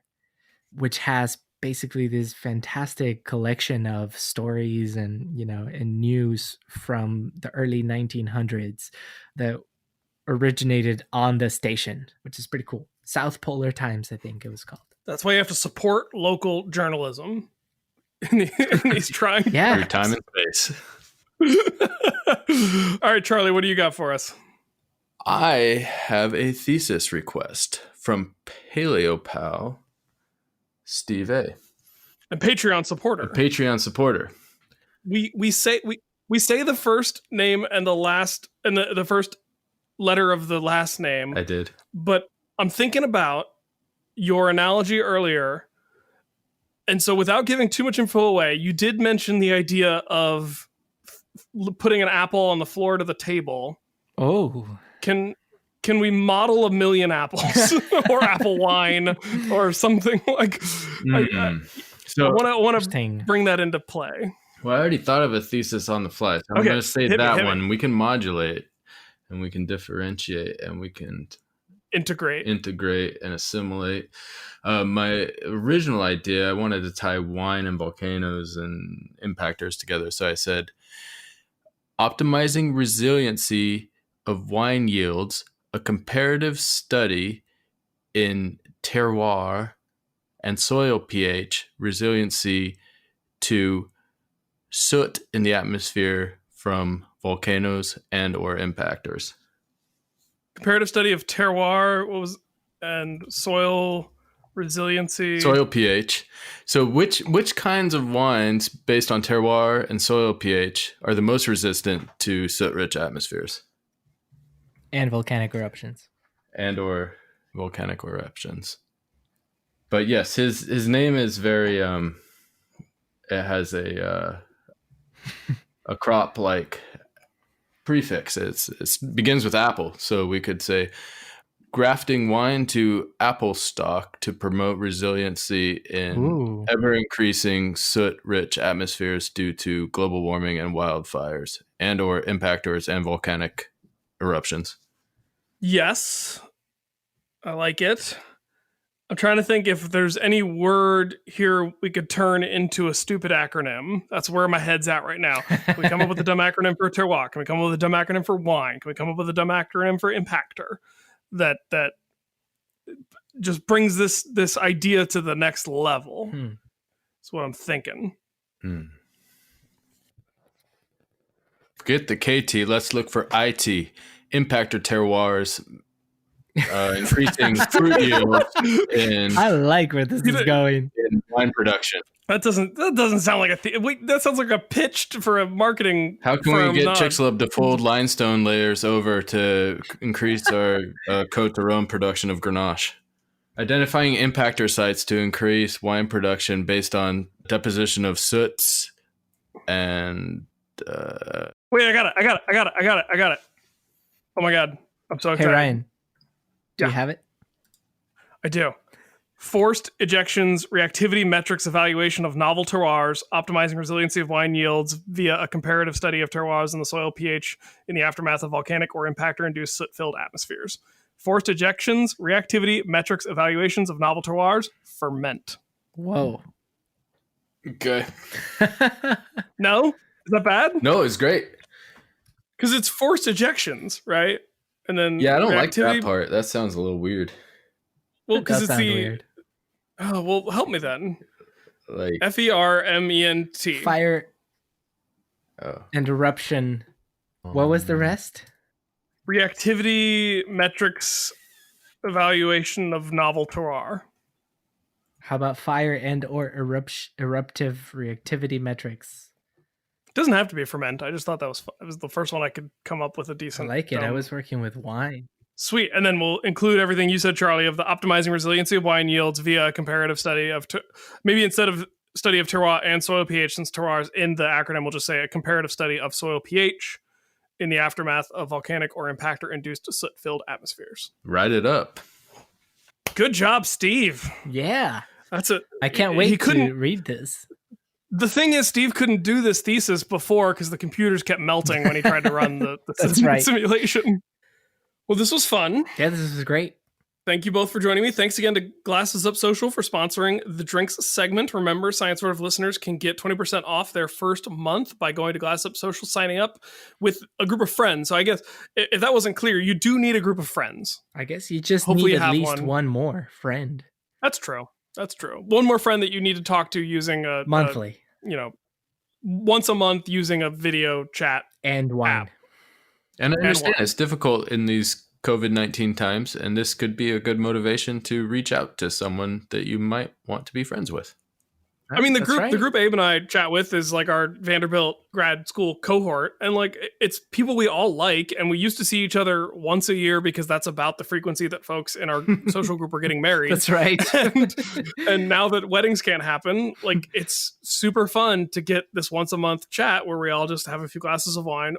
which has basically this fantastic collection of stories and news from the early 1900s that originated on the station, which is pretty cool. South Polar Times, I think it was called. That's why you have to support local journalism in these trying through time and space. All right, Charlie, what do you got for us? I have a thesis request from PaleoPOW, Steve A. A Patreon supporter. We say the first name and the last and the first letter of the last name. I did. But I'm thinking about your analogy earlier. And so without giving too much info away, you did mention the idea of putting an apple on the floor to the table. Oh. Can we model 1 million apples or apple wine or something like So I want to bring that into play. Well, I already thought of a thesis on the fly. So I'm going to say that one. We can modulate and we can differentiate and we can integrate and assimilate. My original idea, I wanted to tie wine and volcanoes and impactors together. So I said, optimizing resiliency of wine yields, a comparative study in terroir and soil pH resiliency to soot in the atmosphere from volcanoes and or impactors. Comparative study of terroir, and soil resiliency. Soil pH. So which kinds of wines based on terroir and soil pH are the most resistant to soot-rich atmospheres? And volcanic eruptions. And or volcanic eruptions. But yes, his name is very it has a crop like prefix. It begins with apple, so we could say grafting wine to apple stock to promote resiliency in ever increasing soot-rich atmospheres due to global warming and wildfires and or impactors and volcanic eruptions. Yes, I like it. I'm trying to think if there's any word here we could turn into a stupid acronym. That's where my head's at right now. Can we come up with a dumb acronym for terroir? Can we come up with a dumb acronym for wine? Can we come up with a dumb acronym for impactor? That just brings this idea to the next level. That's what I'm thinking. Forget the KT. Let's look for IT. Impactor terroirs. Increasing fruit yields in. I like where this is going. In wine production. That doesn't sound like a thing. That sounds like a pitch for a marketing. How can we get Chicxulub to fold limestone layers over to increase our Côte de Rhône production of Grenache? Identifying impactor sites to increase wine production based on deposition of soots and. Wait, I got it. Oh my God, I'm so excited. Hey Ryan. Do you have it? I do. Forced ejections, reactivity metrics evaluation of novel terroirs, optimizing resiliency of wine yields via a comparative study of terroirs and the soil pH in the aftermath of volcanic or impactor-induced soot-filled atmospheres. forced ejections, reactivity, metrics, evaluations of novel terroirs, FERMENT. Whoa. Okay. No? Is that bad? No, it's great. Because it's forced ejections, right? And then Yeah, I don't like that part. That sounds a little weird. Well, because it's the weird. Oh, well, help me then. Like FERMENT. Fire oh. and eruption. What was the rest? Reactivity, metrics, evaluation of novel terroir. How about fire and or eruptive reactivity metrics? It doesn't have to be ferment. I just thought that was fun. It was the first one I could come up with a I decent. like it. I was working with wine. Sweet. And then we'll include everything you said, Charlie, of the optimizing resiliency of wine yields via a comparative study of, maybe instead of study of terroir and soil pH, since terroirs in the acronym, we'll just say a comparative study of soil pH in the aftermath of volcanic or impactor induced soot-filled atmospheres. Write it up. Good job, Steve. Yeah. That's it. I can't wait to read this. The thing is, Steve couldn't do this thesis before because the computers kept melting when he tried to run the simulation. Well, this was fun. Yeah, this was great. Thank you both for joining me. Thanks again to Glasses Up Social for sponsoring the drinks segment. Remember, Science Sort of listeners can get 20% off their first month by going to Glasses Up Social, signing up with a group of friends. So I guess if that wasn't clear, you do need a group of friends. I guess you just Hopefully need at least one more friend. That's true. That's true. One more friend that you need to talk to using a monthly, once a month using a video chat and wine. App. And I understand it's difficult in these COVID-19 times, and this could be a good motivation to reach out to someone that you might want to be friends with. I mean, the group Abe and I chat with is like our Vanderbilt grad school cohort, and like it's people we all like, and we used to see each other once a year because that's about the frequency that folks in our social group are getting married. That's right. and now that weddings can't happen, like it's super fun to get this once a month chat where we all just have a few glasses of wine,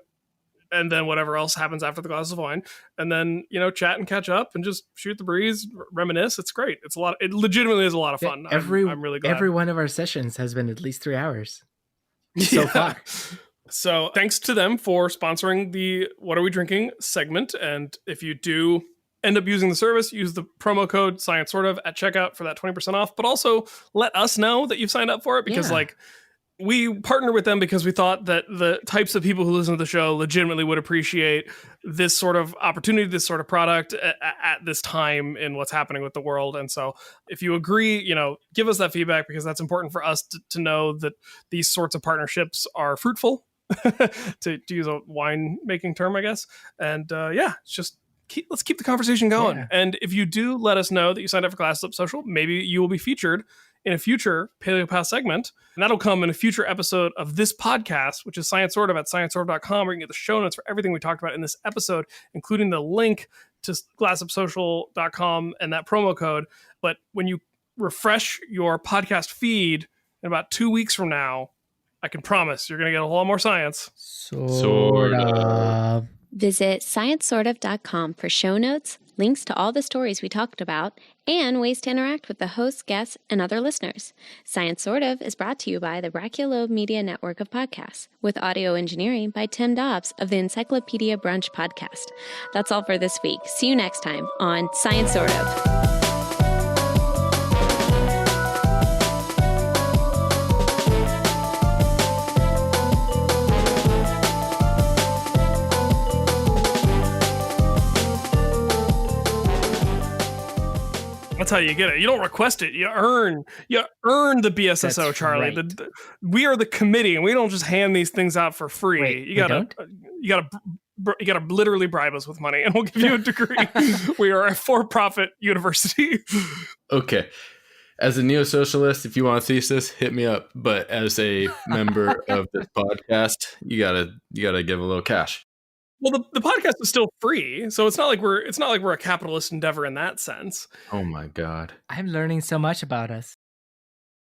and then whatever else happens after the glass of wine, and then chat and catch up and just shoot the breeze, reminisce. It's great. It's a lot. It legitimately is a lot of fun. I'm really glad. Every one of our sessions has been at least 3 hours so far. So thanks to them for sponsoring the What Are We Drinking segment. And if you do end up using the service, use the promo code ScienceSortOf at checkout for that 20% off. But also let us know that you've signed up for it because we partner with them because we thought that the types of people who listen to the show legitimately would appreciate this sort of opportunity, this sort of product at this time in what's happening with the world. And so if you agree, give us that feedback because that's important for us to know that these sorts of partnerships are fruitful, to use a wine making term, I guess. And it's just let's keep the conversation going. Yeah. And if you do let us know that you signed up for Glasses Up Social, maybe you will be featured in a future PaleoPOW segment. And that'll come in a future episode of this podcast, which is Science Sort of at ScienceSortOf.com, where you can get the show notes for everything we talked about in this episode, including the link to glassupsocial.com and that promo code. But when you refresh your podcast feed in about 2 weeks from now, I can promise you're going to get a whole lot more science. Sort of. Visit ScienceSortOf.com for show notes, links to all the stories we talked about, and ways to interact with the hosts, guests, and other listeners. Science Sort of is brought to you by the Brachylobe Media Network of podcasts, with audio engineering by Tim Dobbs of the Encyclopedia Brunch podcast. That's all for this week. See you next time on Science Sort of. That's how you get it. You don't request it. You earn the BSSO, That's Charlie. Right. We are the committee, and we don't just hand these things out for free. Wait, you gotta literally bribe us with money, and we'll give you a degree. We are a for-profit university. Okay. As a neo-socialist, if you want a thesis, hit me up. But as a member of this podcast, you gotta give a little cash. Well, the podcast is still free, so it's not like we're a capitalist endeavor in that sense. Oh my God. I'm learning so much about us.